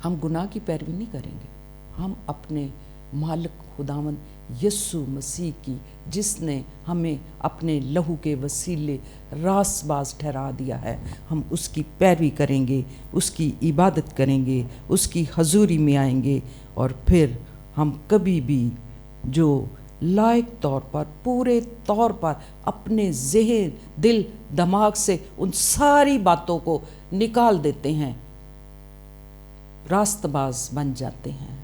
ہم گناہ کی پیروی نہیں کریں گے, ہم اپنے مالک خداوند یسوع مسیح کی, جس نے ہمیں اپنے لہو کے وسیلے راست باز ٹھہرا دیا ہے, ہم اس کی پیروی کریں گے, اس کی عبادت کریں گے, اس کی حضوری میں آئیں گے. اور پھر ہم کبھی بھی جو لائق طور پر, پورے طور پر اپنے ذہن, دل, دماغ سے ان ساری باتوں کو نکال دیتے ہیں, راست باز بن جاتے ہیں,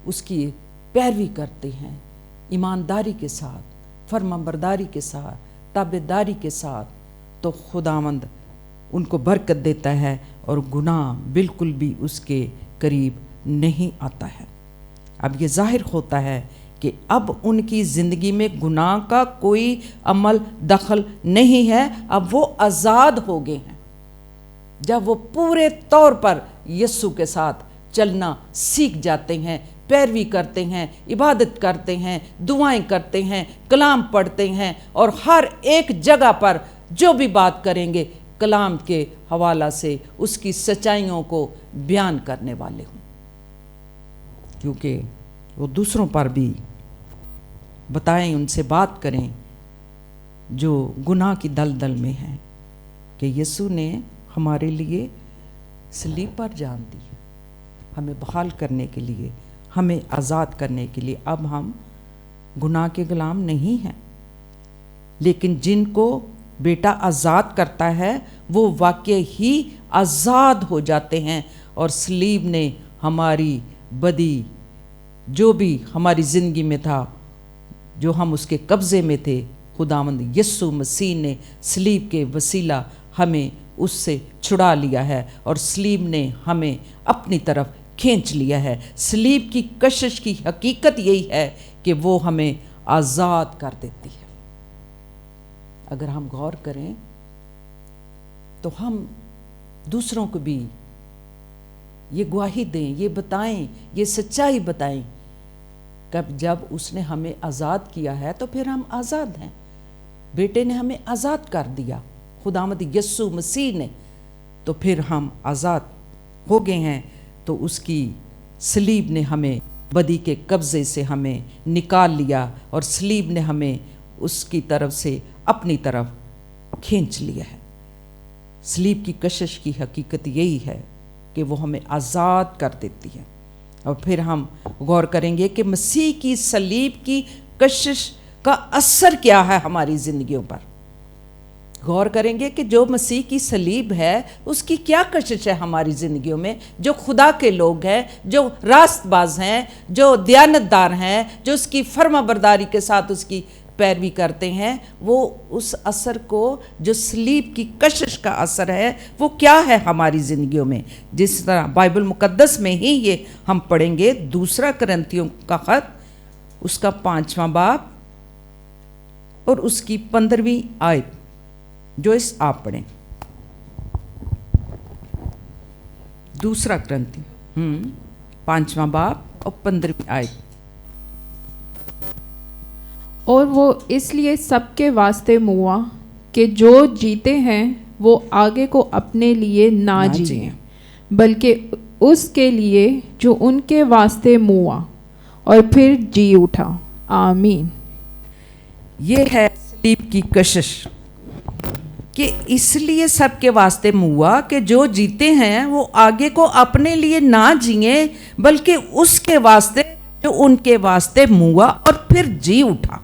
اس کی پیروی کرتے ہیں ایمانداری کے ساتھ, فرمانبرداری کے ساتھ, تابعداری کے ساتھ, تو خداوند ان کو برکت دیتا ہے اور گناہ بالکل بھی اس کے قریب نہیں آتا ہے. اب یہ ظاہر ہوتا ہے کہ اب ان کی زندگی میں گناہ کا کوئی عمل دخل نہیں ہے, اب وہ آزاد ہو گئے ہیں. جب وہ پورے طور پر یسوع کے ساتھ چلنا سیکھ جاتے ہیں, پیروی کرتے ہیں, عبادت کرتے ہیں, دعائیں کرتے ہیں, کلام پڑھتے ہیں, اور ہر ایک جگہ پر جو بھی بات کریں گے کلام کے حوالہ سے اس کی سچائیوں کو بیان کرنے والے ہوں, کیونکہ وہ دوسروں پر بھی بتائیں, ان سے بات کریں جو گناہ کی دلدل میں ہیں, کہ یسوع نے ہمارے لیے صلیب پر جان دی, ہمیں بحال کرنے کے لیے, ہمیں آزاد کرنے کے لیے. اب ہم گناہ کے غلام نہیں ہیں, لیکن جن کو بیٹا آزاد کرتا ہے وہ واقعی ہی آزاد ہو جاتے ہیں. اور صلیب نے ہماری بدی, جو بھی ہماری زندگی میں تھا, جو ہم اس کے قبضے میں تھے, خداوند یسوع مسیح نے صلیب کے وسیلہ ہمیں اس سے چھڑا لیا ہے, اور صلیب نے ہمیں اپنی طرف کھینچ لیا ہے. صلیب کی کشش کی حقیقت یہی ہے کہ وہ ہمیں آزاد کر دیتی ہے. اگر ہم غور کریں تو ہم دوسروں کو بھی یہ گواہی دیں, یہ بتائیں, یہ سچائی بتائیں کہ جب اس نے ہمیں آزاد کیا ہے تو پھر ہم آزاد ہیں. بیٹے نے ہمیں آزاد کر دیا, خداوند یسوع مسیح نے, تو پھر ہم آزاد ہو گئے ہیں. تو اس کی صلیب نے ہمیں بدی کے قبضے سے ہمیں نکال لیا, اور صلیب نے ہمیں اس کی طرف سے اپنی طرف کھینچ لیا ہے. صلیب کی کشش کی حقیقت یہی ہے کہ وہ ہمیں آزاد کر دیتی ہے. اور پھر ہم غور کریں گے کہ مسیح کی صلیب کی کشش کا اثر کیا ہے ہماری زندگیوں پر. غور کریں گے کہ جو مسیح کی صلیب ہے اس کی کیا کشش ہے ہماری زندگیوں میں. جو خدا کے لوگ ہیں، جو راست باز ہیں، جو دیانتدار ہیں، جو اس کی فرما برداری کے ساتھ اس کی پیروی کرتے ہیں، وہ اس اثر کو، جو صلیب کی کشش کا اثر ہے، وہ کیا ہے ہماری زندگیوں میں. جس طرح بائبل مقدس میں ہی یہ ہم پڑھیں گے. دوسرا کرنتھیوں کا خط، اس کا 5واں باب اور اس کی 15ویں آیت جو اس آپ پڑھیں. دوسرا کرنتھی 5واں باب اور 15ویں آیت. اور وہ اس لیے سب کے واسطے موا کہ جو جیتے ہیں وہ آگے کو اپنے لیے نہ جیئیں بلکہ اس کے لیے جو ان کے واسطے موا اور پھر جی اٹھا. آمین. یہ ہے صلیب کی کشش کہ اس لیے سب کے واسطے موا کہ جو جیتے ہیں وہ آگے کو اپنے لیے نہ جیئیں بلکہ اس کے واسطے جو ان کے واسطے موا اور پھر جی اٹھا.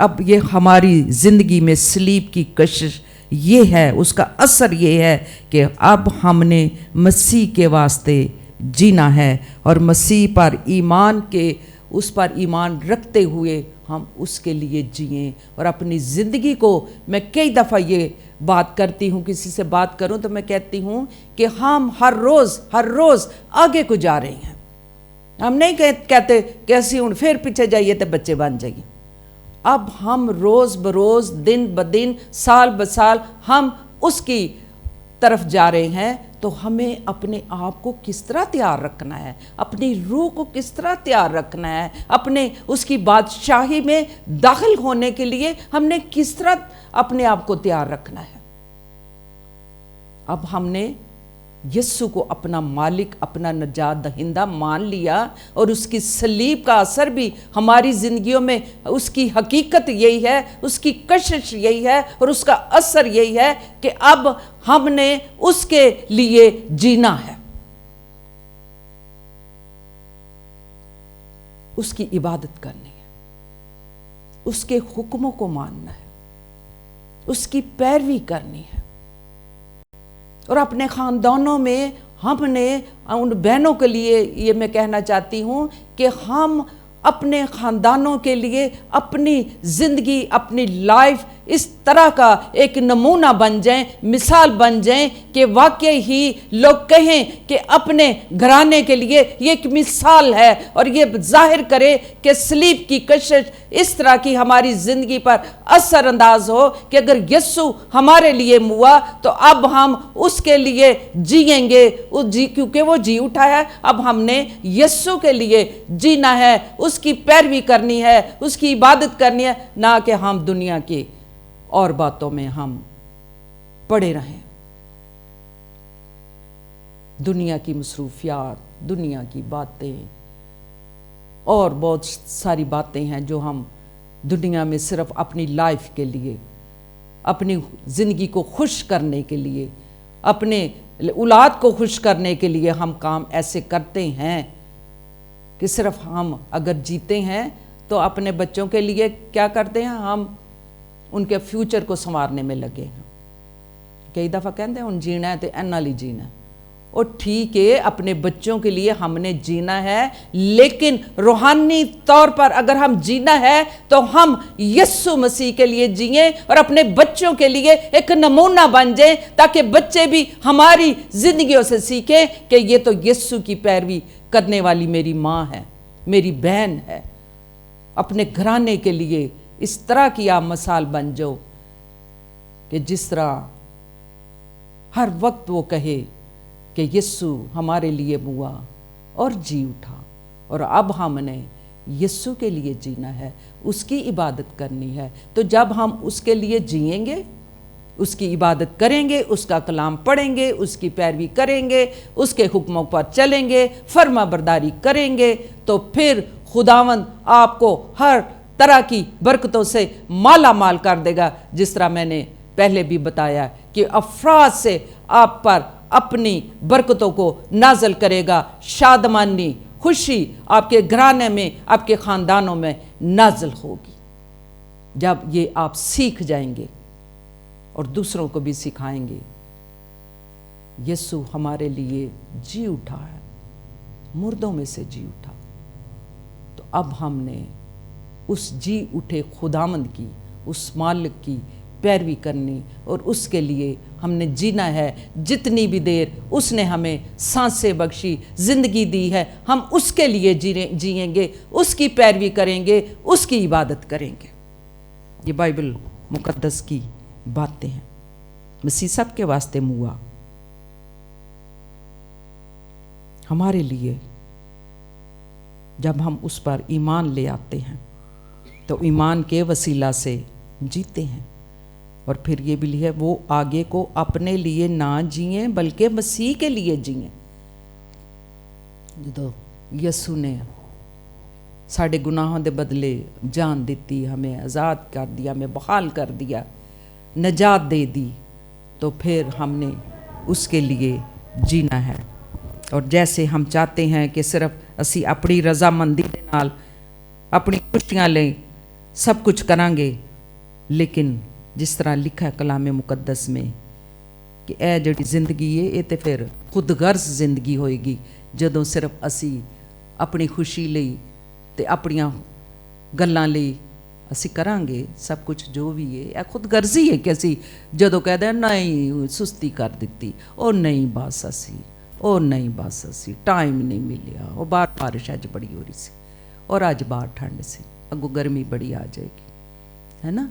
اب یہ ہماری زندگی میں صلیب کی کشش یہ ہے، اس کا اثر یہ ہے کہ اب ہم نے مسیح کے واسطے جینا ہے اور مسیح پر ایمان کے، اس پر ایمان رکھتے ہوئے ہم اس کے لیے جئیں. اور اپنی زندگی کو، میں کئی دفعہ یہ بات کرتی ہوں، کسی سے بات کروں تو میں کہتی ہوں کہ ہم ہر روز آگے کو جا رہے ہیں. ہم نہیں کہتے کیسی ہوں پھر پیچھے جائیے تو بچے بن جائیے. اب ہم روز بروز، دن بدن، سال بسال ہم اس کی طرف جا رہے ہیں. تو ہمیں اپنے آپ کو کس طرح تیار رکھنا ہے، اپنی روح کو کس طرح تیار رکھنا ہے، اپنے اس کی بادشاہی میں داخل ہونے کے لیے ہم نے کس طرح اپنے آپ کو تیار رکھنا ہے. اب ہم نے یسوع کو اپنا مالک، اپنا نجات دہندہ مان لیا اور اس کی صلیب کا اثر بھی ہماری زندگیوں میں، اس کی حقیقت یہی ہے، اس کی کشش یہی ہے اور اس کا اثر یہی ہے کہ اب ہم نے اس کے لیے جینا ہے، اس کی عبادت کرنی ہے، اس کے حکموں کو ماننا ہے، اس کی پیروی کرنی ہے. اور اپنے خاندانوں میں ہم نے ان بہنوں کے لیے یہ میں کہنا چاہتی ہوں کہ ہم اپنے خاندانوں کے لیے اپنی زندگی، اپنی لائف اس طرح کا ایک نمونہ بن جائیں، مثال بن جائیں کہ واقعی ہی لوگ کہیں کہ اپنے گھرانے کے لیے یہ ایک مثال ہے اور یہ ظاہر کرے کہ صلیب کی کشش اس طرح کی ہماری زندگی پر اثر انداز ہو کہ اگر یسوع ہمارے لیے ہوا تو اب ہم اس کے لیے جئیں گے، کیونکہ وہ جی اٹھا ہے. اب ہم نے یسوع کے لیے جینا ہے، اس کی پیروی کرنی ہے، اس کی عبادت کرنی ہے، نہ کہ ہم دنیا کی اور باتوں میں ہم پڑے رہیں. دنیا کی مصروفیات، دنیا کی باتیں اور بہت ساری باتیں ہیں جو ہم دنیا میں صرف اپنی لائف کے لیے، اپنی زندگی کو خوش کرنے کے لیے، اپنے اولاد کو خوش کرنے کے لیے ہم کام ایسے کرتے ہیں کہ صرف ہم اگر جیتے ہیں تو اپنے بچوں کے لیے کیا کرتے ہیں، ہم ان کے فیوچر کو سنوارنے میں لگے ہیں. کئی دفعہ کہتے ہیں ان جینا ہے تو اینا لی جینا ہے. اور ٹھیک ہے، اپنے بچوں کے لیے ہم نے جینا ہے، لیکن روحانی طور پر اگر ہم جینا ہے تو ہم یسوع مسیح کے لیے جئیں اور اپنے بچوں کے لیے ایک نمونہ بن جائیں تاکہ بچے بھی ہماری زندگیوں سے سیکھیں کہ یہ تو یسوع کی پیروی کرنے والی میری ماں ہے، میری بہن ہے. اپنے گھرانے کے لیے اس طرح کی آپ مثال بن جاؤ کہ جس طرح ہر وقت وہ کہے کہ یسوع ہمارے لیے ہوا اور جی اٹھا اور اب ہم نے یسوع کے لیے جینا ہے، اس کی عبادت کرنی ہے. تو جب ہم اس کے لیے جئیں گے، اس کی عبادت کریں گے، اس کا کلام پڑھیں گے، اس کی پیروی کریں گے، اس کے حکموں پر چلیں گے، فرما برداری کریں گے، تو پھر خداوند آپ کو ہر طرح کی برکتوں سے مالا مال کر دے گا. جس طرح میں نے پہلے بھی بتایا کہ افراد سے آپ پر اپنی برکتوں کو نازل کرے گا. شادمانی، خوشی آپ کے گھرانے میں، آپ کے خاندانوں میں نازل ہوگی جب یہ آپ سیکھ جائیں گے اور دوسروں کو بھی سکھائیں گے۔ یسوع ہمارے لیے جی اٹھا ہے، مردوں میں سے جی اٹھا، تو اب ہم نے اس جی اٹھے خداوند کی، اس مالک کی پیروی کرنی، اور اس کے لیے ہم نے جینا ہے۔ جتنی بھی دیر اس نے ہمیں سانسیں بخشی، زندگی دی ہے، ہم اس کے لیے جئیں گے، اس کی پیروی کریں گے، اس کی عبادت کریں گے۔ یہ بائبل مقدس کی باتیں ہیں۔ مسیح سب کے واسطے ہوا، ہمارے لیے جب ہم اس پر ایمان لے آتے ہیں تو ایمان کے وسیلہ سے جیتے ہیں، اور پھر یہ بھی ہے وہ آگے کو اپنے لیے نہ جئیں بلکہ مسیح کے لیے جئیں۔ جدو یسوع نے ساڑھے گناہوں دے بدلے جان دیتی، ہمیں آزاد کر دیا، ہمیں بحال کر دیا، نجات دے دی، تو پھر ہم نے اس کے لیے جینا ہے۔ اور جیسے ہم چاہتے ہیں کہ صرف اسی اپنی رضامندی دے نال اپنی خوشیاں لیں، سب کچھ کریں گے، لیکن جس طرح لکھا ہے کلام مقدس میں کہ اے جڑی زندگی ہے یہ تے پھر خود غرض زندگی ہوئے گی، جدوں صرف اسی اپنی خوشی لئی تے اپنیاں گلاں لئی اسی کریں گے سب کچھ جو بھی ہے، یہ خود غرضی ہے کہ اسی جدوں کہہ دیں نہیں سستی کر دیتی، او نہیں بس اسی ٹائم نہیں ملیا، وہ باہر بارش اج بڑی ہو رہی سی اور اج باہر ٹھنڈ سی، اگوں گرمی بڑی آ جائے گی، ہے نا۔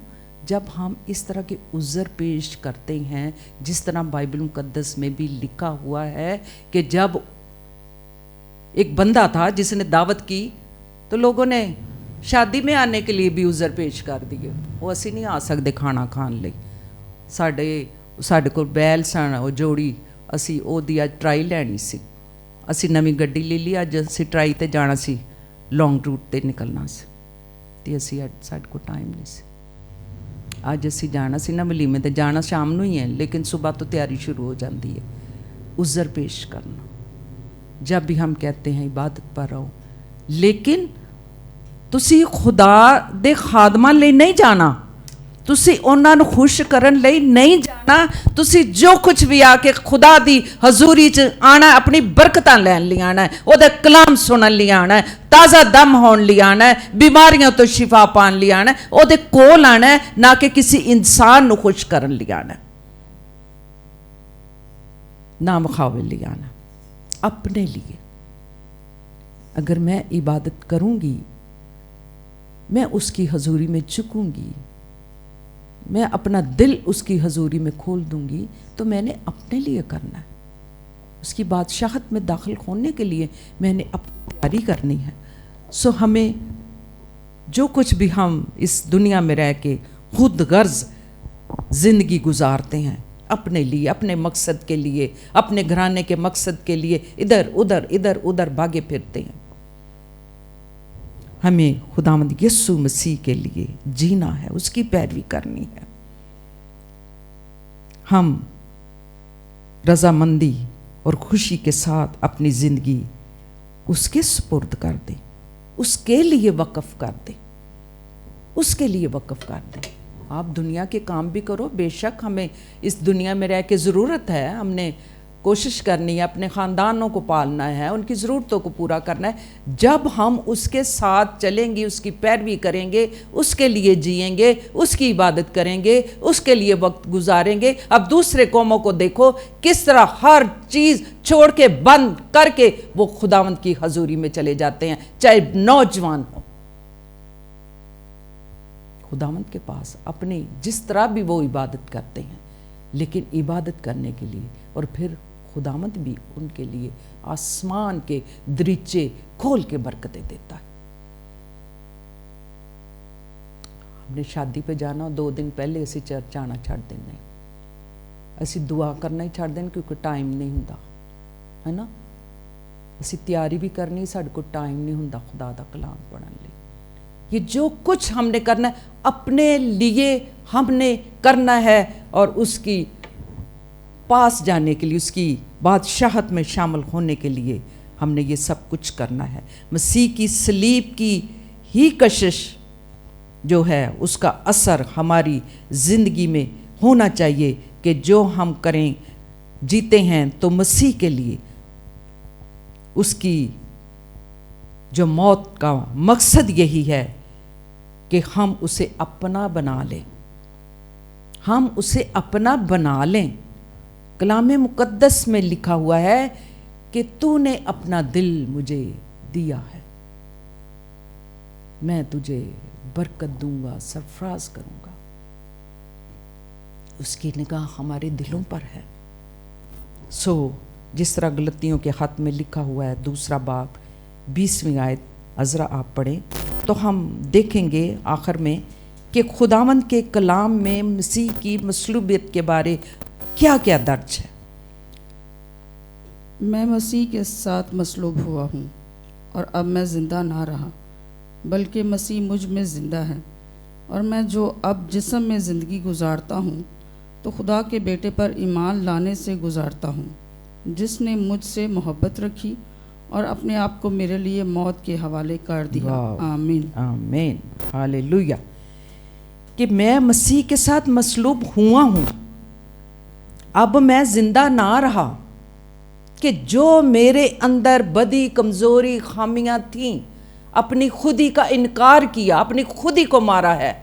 جب ہم اس طرح کے عذر پیش کرتے ہیں، جس طرح بائبل مقدس میں بھی لکھا ہوا ہے کہ جب ایک بندہ تھا جس نے دعوت کی تو لوگوں نے شادی میں آنے کے لیے بھی عذر پیش کر دیے، وہ اسی نہیں آ سکتے کھانا کھان لئی، ساڈے کو بیل سن وہ جوڑی، اسی او دی اج ٹرائی لینی سی، اسی نویں گڈی لے لی، اج اسی ٹرائی تے جانا سی، لانگ روٹ تے نکلنا سی، تے اسی اج ساڈے کو ٹائم نہیں سی، اج اسی جانا سی نا ولیمے تے جانا شام نو ہی ہے، لیکن صبح تو تیاری شروع ہو جاندی ہے۔ عذر پیش کرنا جب بھی ہم کہتے ہیں عبادت پر رہو، لیکن تسی خدا دے خادماں لئی نہیں جانا، تسی انہاں نو خوش کرن لئی نہیں جانا، تسی جو کچھ بھی آ کے خدا دی حضوری چ آنا ہے، اپنی برکتاں لین لی آنا ہے، او دے کلام سنن لی آنا ہے، تازہ دم ہون لی آنا ہے، بیماریاں تو شفا پان لی آنا ہے، او دے کول آنا ہے، نہ کہ کسی انسان نو خوش کرن لی آنا ہے، نہ مخاول لی آنا ہے، اپنے لیے۔ اگر میں عبادت کروں گی، میں اس کی حضوری میں جھکوں گی، میں اپنا دل اس کی حضوری میں کھول دوں گی، تو میں نے اپنے لیے کرنا ہے، اس کی بادشاہت میں داخل ہونے کے لیے میں نے اپنی تیاری کرنی ہے۔ سو ہمیں جو کچھ بھی ہم اس دنیا میں رہ کے خود غرض زندگی گزارتے ہیں، اپنے لیے، اپنے مقصد کے لیے، اپنے گھرانے کے مقصد کے لیے ادھر ادھر بھاگے پھرتے ہیں، ہمیں خداوند یسوع مسیح کے لیے جینا ہے، اس کی پیروی کرنی ہے۔ ہم رضامندی اور خوشی کے ساتھ اپنی زندگی اس کے سپرد کر دیں، اس کے لیے وقف کر دیں، اس کے لیے وقف کر دیں۔ آپ دنیا کے کام بھی کرو، بے شک ہمیں اس دنیا میں رہ کے ضرورت ہے، ہم نے کوشش کرنی ہے، اپنے خاندانوں کو پالنا ہے، ان کی ضرورتوں کو پورا کرنا ہے۔ جب ہم اس کے ساتھ چلیں گے، اس کی پیروی کریں گے، اس کے لیے جئیں گے، اس کی عبادت کریں گے، اس کے لیے وقت گزاریں گے۔ اب دوسرے قوموں کو دیکھو کس طرح ہر چیز چھوڑ کے بند کر کے وہ خداوند کی حضوری میں چلے جاتے ہیں، چاہے نوجوان ہو، خداوند کے پاس اپنی جس طرح بھی وہ عبادت کرتے ہیں، لیکن عبادت کرنے کے لیے، اور پھر خداوند بھی ان کے لیے آسمان کے دریچے کھول کے برکتیں دیتا ہے۔ ہم نے شادی پہ جانا، 2 دن پہلے اسی چرچ آنا چھڑ دینا، اسی دعا کرنا ہی چھڑ دینا، کیونکہ ٹائم نہیں ہوندا، ہے نا۔ اسی تیاری بھی کرنی، ساڈے کو ٹائم نہیں ہوندا خدا دا کلام پڑھن لئی۔ یہ جو کچھ ہم نے کرنا ہے اپنے لیے ہم نے کرنا ہے، اور اس کی پاس جانے کے لیے، اس کی بادشاہت میں شامل ہونے کے لیے ہم نے یہ سب کچھ کرنا ہے۔ مسیح کی صلیب کی ہی کشش جو ہے، اس کا اثر ہماری زندگی میں ہونا چاہیے کہ جو ہم کریں جیتے ہیں تو مسیح کے لیے، اس کی جو موت کا مقصد یہی ہے کہ ہم اسے اپنا بنا لیں، ہم اسے اپنا بنا لیں۔ کلام مقدس میں لکھا ہوا ہے کہ تو نے اپنا دل مجھے دیا ہے، میں تجھے برکت دوں گا، سرفراز کروں گا۔ اس کی نگاہ ہمارے دلوں پر ہے۔ جس طرح غلطیوں کے خط میں لکھا ہوا ہے 2 باب 20 آیت، ذرا آپ پڑھیں تو ہم دیکھیں گے آخر میں کہ خداوند کے کلام میں مسیح کی مصلوبیت کے بارے کیا کیا درج ہے۔ میں مسیح کے ساتھ مصلوب ہوا ہوں، اور اب میں زندہ نہ رہا بلکہ مسیح مجھ میں زندہ ہے، اور میں جو اب جسم میں زندگی گزارتا ہوں تو خدا کے بیٹے پر ایمان لانے سے گزارتا ہوں، جس نے مجھ سے محبت رکھی اور اپنے آپ کو میرے لیے موت کے حوالے کر دیا۔ آمین آمین، ہاللیلویہ۔ کہ میں مسیح کے ساتھ مصلوب ہوا ہوں، اب میں زندہ نہ رہا، کہ جو میرے اندر بدی، کمزوری، خامیاں تھیں، اپنی خودی کا انکار کیا، اپنی خودی کو مارا ہے،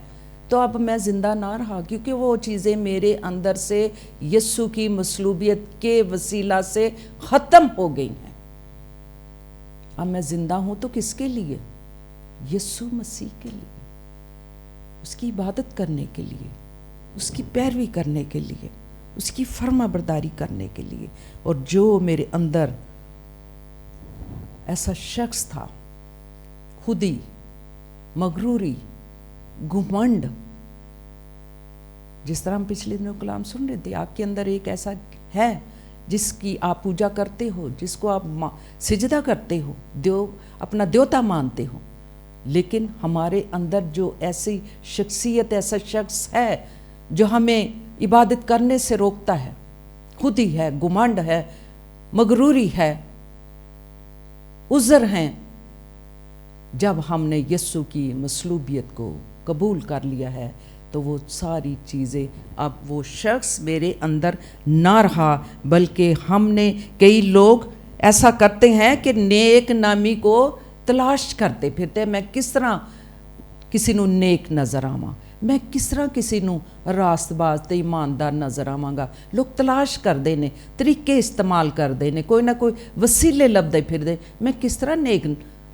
تو اب میں زندہ نہ رہا، کیونکہ وہ چیزیں میرے اندر سے یسوع کی مصلوبیت کے وسیلہ سے ختم ہو گئی ہیں۔ اب میں زندہ ہوں تو کس کے لیے؟ یسوع مسیح کے لیے، اس کی عبادت کرنے کے لیے، اس کی پیروی کرنے کے لیے، اس کی فرما برداری کرنے کے لیے۔ اور جو میرے اندر ایسا شخص تھا، خودی، مغروری، گھمنڈ، جس طرح ہم پچھلے دنوں کلام سن رہے تھے، آپ کے اندر ایک ایسا ہے جس کی آپ پوجا کرتے ہو، جس کو آپ سجدہ کرتے ہو، اپنا دیوتا مانتے ہو، لیکن ہمارے اندر جو ایسی شخصیت، ایسا شخص ہے جو ہمیں عبادت کرنے سے روکتا ہے، خودی ہے، گھمنڈ ہے، مغروری ہے، عذر ہیں۔ جب ہم نے یسوع کی مصلوبیت کو قبول کر لیا ہے تو وہ ساری چیزیں، اب وہ شخص میرے اندر نہ رہا، بلکہ ہم نے، کئی لوگ ایسا کرتے ہیں کہ نیک نامی کو تلاش کرتے پھرتے، میں کس طرح کسی نو نیک نظر آواں، میں کس طرح کسی نو راست باز تے ایماندار نظر آواں گا۔ لوگ تلاش کر دے نے، طریقے استعمال کر دے نے، کوئی نہ کوئی وسیلے لبدے پھر دے، میں کس طرح نیک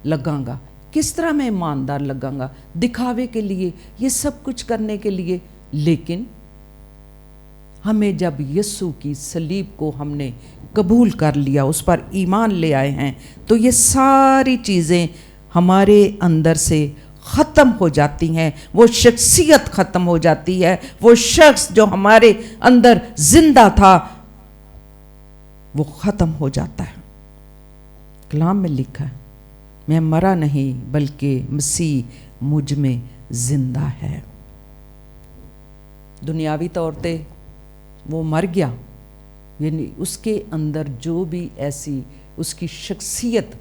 لگاں گا، کس طرح میں ایماندار لگاں گا، دکھاوے کے لیے، یہ سب کچھ کرنے کے لیے۔ لیکن ہمیں جب یسوع کی صلیب کو ہم نے قبول کر لیا، اس پر ایمان لے آئے ہیں، تو یہ ساری چیزیں ہمارے اندر سے ختم ہو جاتی ہیں، وہ شخصیت ختم ہو جاتی ہے، وہ شخص جو ہمارے اندر زندہ تھا وہ ختم ہو جاتا ہے۔ کلام میں لکھا ہے، میں مرا نہیں بلکہ مسیح مجھ میں زندہ ہے۔ دنیاوی طور پہ وہ مر گیا، یعنی اس کے اندر جو بھی ایسی اس کی شخصیت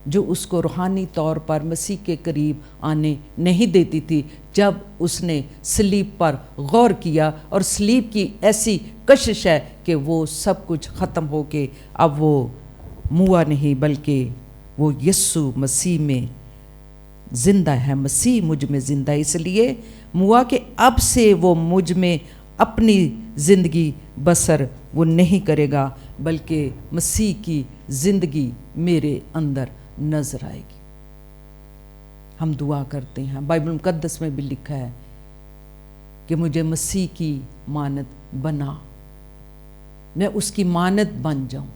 جو اس کو روحانی طور پر مسیح کے قریب آنے نہیں دیتی تھی، جب اس نے صلیب پر غور کیا، اور صلیب کی ایسی کشش ہے کہ وہ سب کچھ ختم ہو کے اب وہ موا نہیں بلکہ وہ یسوع مسیح میں زندہ ہے، مسیح مجھ میں زندہ ہے، اس لیے موا کہ اب سے وہ مجھ میں اپنی زندگی بسر وہ نہیں کرے گا، بلکہ مسیح کی زندگی میرے اندر نظر آئے گی۔ ہم دعا کرتے ہیں، بائبل مقدس میں بھی لکھا ہے کہ مجھے مسیح کی مانت بنا، میں اس کی مانت بن جاؤں،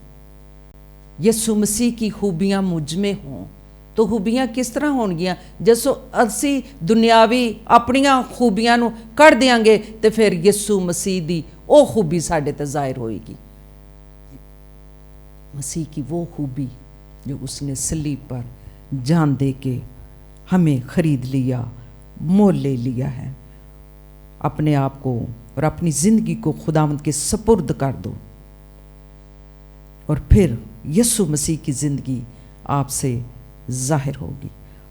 یسوع مسیح کی خوبیاں مجھ میں ہوں۔ تو خوبیاں کس طرح ہون گیاں؟ جسو اسی دنیاوی اپنیاں خوبیاں نو کر دیاں گے تو پھر یسوع مسیح دی او خوبی ساڈے تے ظاہر ہوئے گی، مسیح کی وہ خوبی جو اس نے صلیب پر جان دے کے ہمیں خرید لیا، مول لے لیا ہے۔ اپنے آپ کو اور اپنی زندگی کو خداوند کے سپرد کر دو، اور پھر یسوع مسیح کی زندگی آپ سے ظاہر ہوگی۔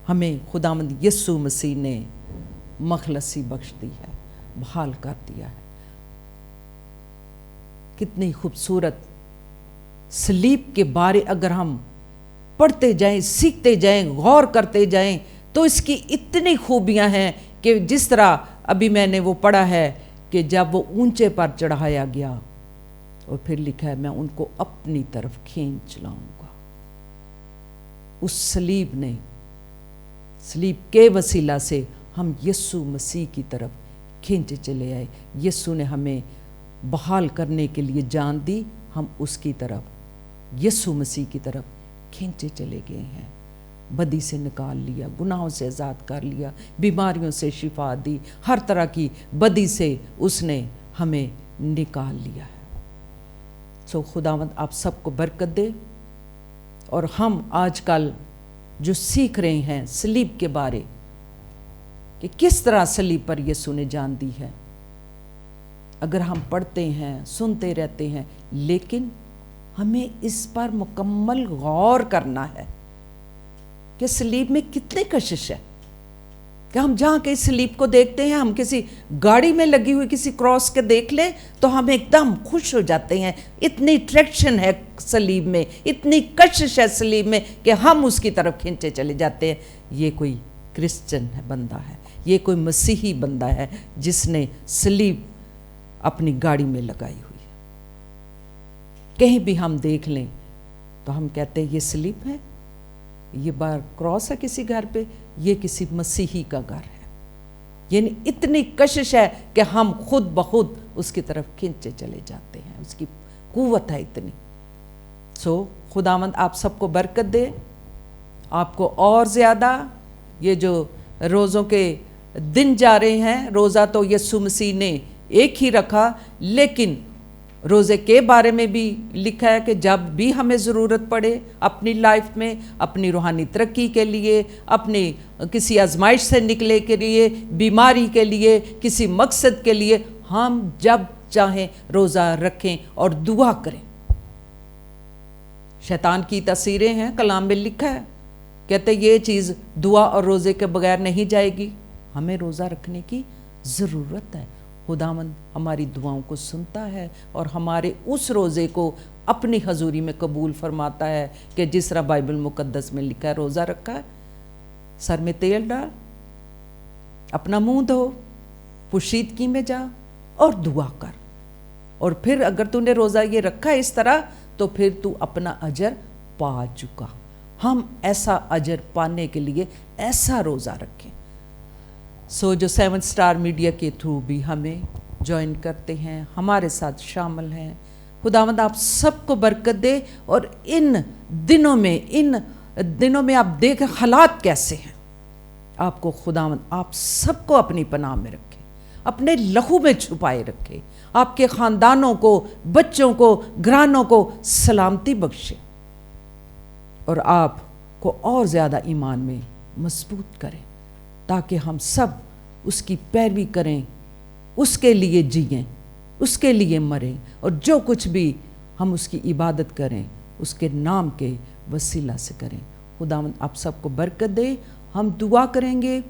ہمیں خداوند یسوع مسیح نے مخلصی بخش دی ہے، بحال کر دیا ہے۔ कितनी खूबसूरत सलीब के बारे अगर हम पढ़ते जाएं, सीखते जाएं, गौर करते जाएं तो इसकी इतनी खूबियां हैं कि जिस तरह अभी मैंने वो पढ़ा है कि जब वो ऊंचे पर चढ़ाया गया और फिर लिखा है मैं उनको अपनी तरफ खींच लाऊंगा। उस सलीब के वसीला से हम यीशु मसीह की तरफ खींचे चले आए। यीशु ने हमें बहाल करने के लिए जान दी, हम उसकी तरफ, यीशु मसीह की तरफ खींचे चले गए हैं। बदी से निकाल लिया, गुनाहों से आज़ाद कर लिया, बीमारियों से शिफा दी, हर तरह की बदी से उसने हमें निकाल लिया है। सो खुदावंद आप सबको बरकत दे। और हम आजकल जो सीख रहे हैं सलीब के बारे कि किस तरह सलीब पर यीशु ने जान दी है, अगर हम पढ़ते हैं, सुनते रहते हैं, लेकिन हमें इस पर मुकम्मल गौर करना है कि सलीब में कितने कशिश है। कि हम जहाँ के सलीब को देखते हैं, हम किसी गाड़ी में लगी हुई किसी क्रॉस के देख लें तो हम एकदम खुश हो जाते हैं। इतनी ट्रैक्शन है सलीब में, इतनी कशिश है सलीब में कि हम उसकी तरफ खींचे चले जाते हैं। ये कोई क्रिश्चियन है बंदा है, ये कोई मसीही बंदा है जिसने सलीब अपनी गाड़ी में लगाई हुई है। कहीं भी हम देख लें तो हम कहते हैं ये सलीब है, ये बार क्रॉस है किसी घर पे, ये किसी मसीही का घर है। यानी इतनी कशिश है कि हम खुद बखुद उसकी तरफ खींचे चले जाते हैं, उसकी कुव्वत है इतनी। सो खुदावंद आप सबको बरकत दे, आपको और ज़्यादा ये जो रोज़ों के दिन जा रहे हैं, रोज़ा तो यीशु मसीह ने एक ही रखा, लेकिन रोज़े के बारे में भी लिखा है कि जब भी हमें ज़रूरत पड़े अपनी लाइफ में, अपनी रूहानी तरक्की के लिए, अपनी किसी आजमाइश से निकले के लिए, बीमारी के लिए, किसी मकसद के लिए, हम जब चाहें रोज़ा रखें और दुआ करें। शैतान की तस्वीरें हैं, कलाम में लिखा है, कहते ये चीज़ दुआ और रोज़े के बगैर नहीं जाएगी। हमें रोज़ा रखने की ज़रूरत है। खुदावंद हमारी दुआओं को सुनता है और हमारे उस रोज़े को अपनी हजूरी में कबूल फरमाता है कि जिस तरह बाइबल मुकद्दस में लिखा है, रोज़ा रखा है, सर में तेल डाल, अपना मुंह धो, पुशीदगी में जा और दुआ कर। और फिर अगर तूने रोज़ा ये रखा है इस तरह, तो फिर तू अपना अजर पा चुका। हम ऐसा अजर पाने के लिए ऐसा रोज़ा रखें। सो जो 7 स्टार मीडिया के थ्रू भी हमें ज्वाइन करते हैं, हमारे साथ शामिल हैं, खुदावंद आप सबको बरकत दे। और इन दिनों में आप देखें हालात कैसे हैं, आपको खुदावंद आप सबको अपनी पनाह में रखे, अपने लहू में छुपाए रखे, आपके ख़ानदानों को, बच्चों को, घरानों को सलामती बख्शे और आपको और ज़्यादा ईमान में मजबूत करें, ताकि हम सब उसकी पैरवी करें, उसके लिए जिएं, उसके लिए मरें, और जो कुछ भी हम उसकी इबादत करें उसके नाम के वसीला से करें। खुदावंद आप सबको बरकत दे। हम दुआ करेंगे,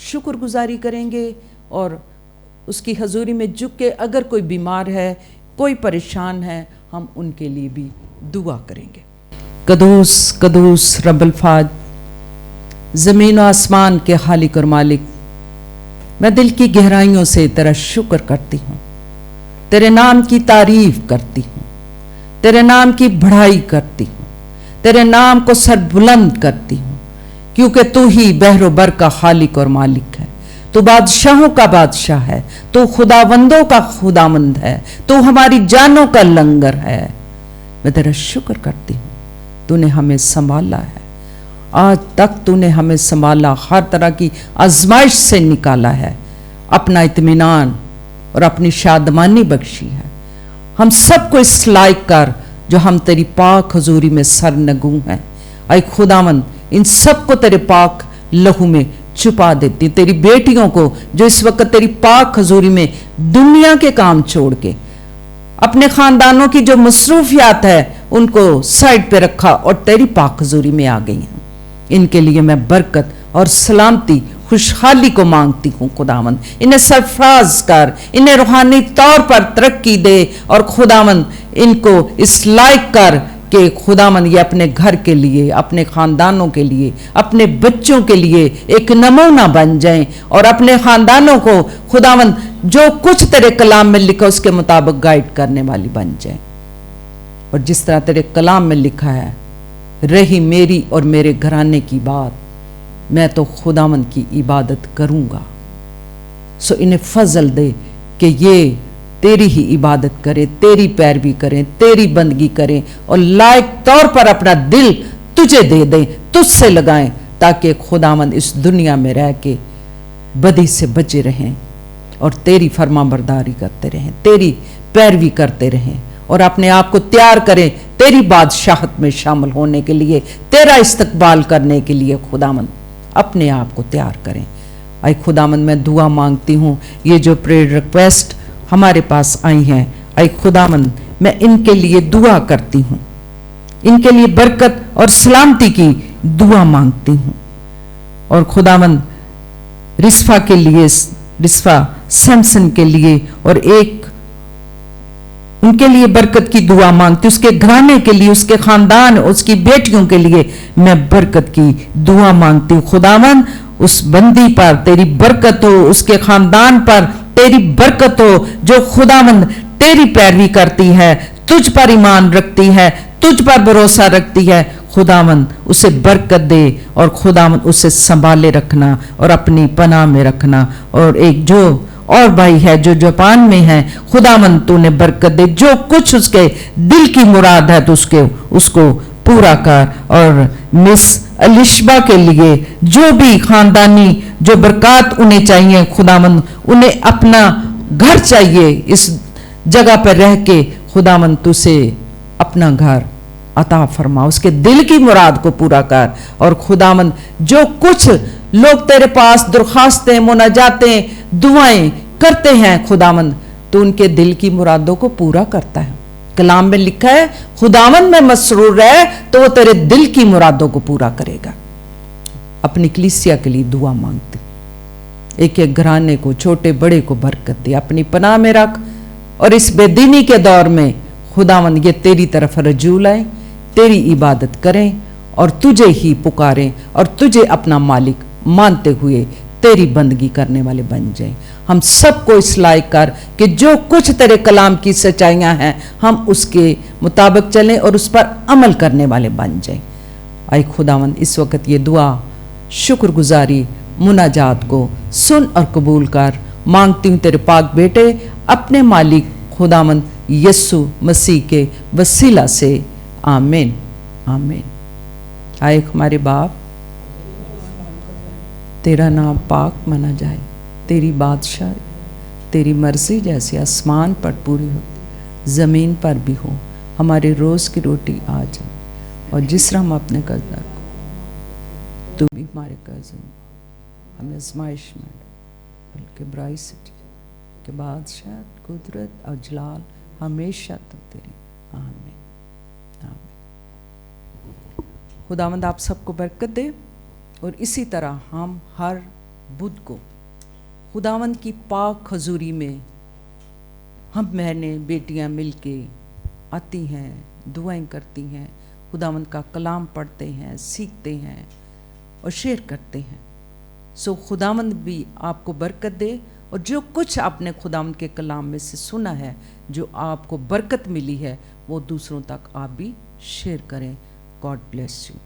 शुक्रगुजारी करेंगे और उसकी हजूरी में झुक के अगर कोई बीमार है, कोई परेशान है, हम उनके लिए भी दुआ करेंगे। कदूस कदूस रब्बुल फाज, ज़मीन और आसमान के खालिक और मालिक, मैं दिल की गहराइयों से तेरा शुक्र करती हूँ, तेरे नाम की तारीफ करती हूँ, तेरे नाम की बढ़ाई करती हूँ, तेरे नाम को सरबुलंद करती हूँ, क्योंकि तू ही बहरो बर का खालिक और मालिक है। तू बादशाहों का बादशाह है, तू खुदावंदों का खुदावंद है, तू हमारी जानों का लंगर है। मैं तेरा शुक्र करती हूँ, तूने हमें संभाला है, आज तक तूने हमें संभाला, हर तरह की आजमाइश से निकाला है, अपना इत्मीनान और अपनी शादमानी बख्शी है। हम सबको इस लायक कर जो हम तेरी पाक हजूरी में सरनगू हैं। ऐ खुदावंद इन सबको तेरे पाक लहू में छुपा देती, तेरी बेटियों को जो इस वक्त तेरी पाक हजूरी में दुनिया के काम छोड़ के अपने खानदानों की जो मसरूफियात है उनको साइड पे रखा और तेरी पाक हजूरी में आ गई हैं, इनके लिए मैं बरकत और सलामती खुशहाली को मांगती हूँ खुदावंद, इन्हें सरफराज कर, इन्हें रूहानी तौर पर तरक्की दे और खुदावंद इनको इस लायक कर कि खुदावंद ये अपने घर के लिए, अपने खानदानों के लिए, अपने बच्चों के लिए एक नमूना बन जाएं और अपने खानदानों को खुदावंद जो कुछ तेरे कलाम में लिखा उसके मुताबिक गाइड करने वाली बन जाएं। और जिस तरह तेरे कलाम में लिखा है, रही मेरी और मेरे घराने की बात, मैं तो खुदावंद की इबादत करूंगा। सो इन्हें फजल दे कि ये तेरी ही इबादत करें, तेरी पैरवी करें, तेरी बंदगी करें और लायक तौर पर अपना दिल तुझे दे दें, तुझसे लगाएं, ताकि खुदावंद इस दुनिया में रह के बदी से बचे रहें और तेरी फरमाबरदारी करते रहें, तेरी पैरवी करते रहें और अपने आप को तैयार करें तेरी बादशाहत में शामिल होने के लिए, तेरा इस्तकबाल करने के लिए। खुदावंद अपने आप को तैयार करें। आई खुदावंद मैं दुआ मांगती हूँ, ये जो प्रेयर रिक्वेस्ट हमारे पास आई हैं, आई खुदावंद मैं इनके लिए दुआ करती हूँ, इनके लिए बरकत और सलामती की दुआ मांगती हूँ। और खुदावंद रिस्फा के लिए, रिस्फा सैमसन के लिए और एक उनके लिए बरकत की दुआ मांगती, उसके घराने के लिए, उसके खानदान, उसकी बेटियों के लिए मैं बरकत की दुआ मांगती हूँ। खुदावंद उस बंदी पर तेरी बरकत हो, उसके खानदान पर तेरी बरकत हो, जो खुदावंद तेरी पैरवी करती है, तुझ पर ईमान रखती है, तुझ पर भरोसा रखती है। खुदावंद उसे बरकत दे और खुदावंद उसे संभाले रखना और अपनी पनाह में रखना। और एक जो और भाई है जो जापान में है, खुदावंद तूने बरकत दे, जो कुछ उसके दिल की मुराद है तो उसको पूरा कर। और मिस अलिशबा के लिए जो भी खानदानी जो बरकत उन्हें चाहिए, खुदावंद उन्हें अपना घर चाहिए, इस जगह पर रह के खुदावंद तुझसे अपना घर अता फरमा, उसके दिल की मुराद को पूरा कर। और खुदावंद जो कुछ लोग तेरे पास दरखास्तें, मुनाजातें, दुआएं करते हैं, खुदावंद तो उनके दिल की मुरादों को पूरा करता है। कलाम में लिखा है खुदावंद में मसरूर है तो वो तेरे दिल की मुरादों को पूरा करेगा। अपनी कलीसिया के लिए दुआ मांगते, एक एक घराने को, छोटे बड़े को बरकत दे, अपनी पनाह में रख। और इस बेदीनी के दौर में खुदावंद ये तेरी तरफ रजूल आए, तेरी इबादत करें और तुझे ही पुकारें और तुझे अपना मालिक मानते हुए तेरी बंदगी करने वाले बन जाएं। हम सबको इस लायक कर कि जो कुछ तेरे कलाम की सच्चाइयां हैं हम उसके मुताबिक चलें और उस पर अमल करने वाले बन जाएं। आई खुदावंद इस वक्त ये दुआ, शुक्रगुजारी, मुनाजात को सुन और कबूल कर। मांगती हूँ तेरे पाक बेटे अपने मालिक खुदावंद यस्सु मसीह के वसीला से, आमीन आमीन। आए हमारे बाप, तेरा नाम पाक माना जाए, तेरी बादशाह, तेरी मर्जी जैसे आसमान पर पूरी होती ज़मीन पर भी हो। हमारे रोज़ की रोटी आज और जिस तरह हम अपने कर्जदार को, तू भी हमारे कर्ज हमें आजमाइश में बल्कि बुराई से के बादशाह, कुदरत और जलाल हमेशा तक तेरी, आमीन आमीन। खुदावंद आप सबको बरकत दे। और इसी तरह हम हर बुध को खुदावंद की पाक हजूरी में हम बहनें बेटियां मिलके आती हैं, दुआएं करती हैं, खुदावंद का कलाम पढ़ते हैं, सीखते हैं और शेयर करते हैं। सो खुदावंद भी आपको बरकत दे और जो कुछ आपने खुदावंद के कलाम में से सुना है, जो आपको बरकत मिली है, वो दूसरों तक आप भी शेयर करें। God bless you.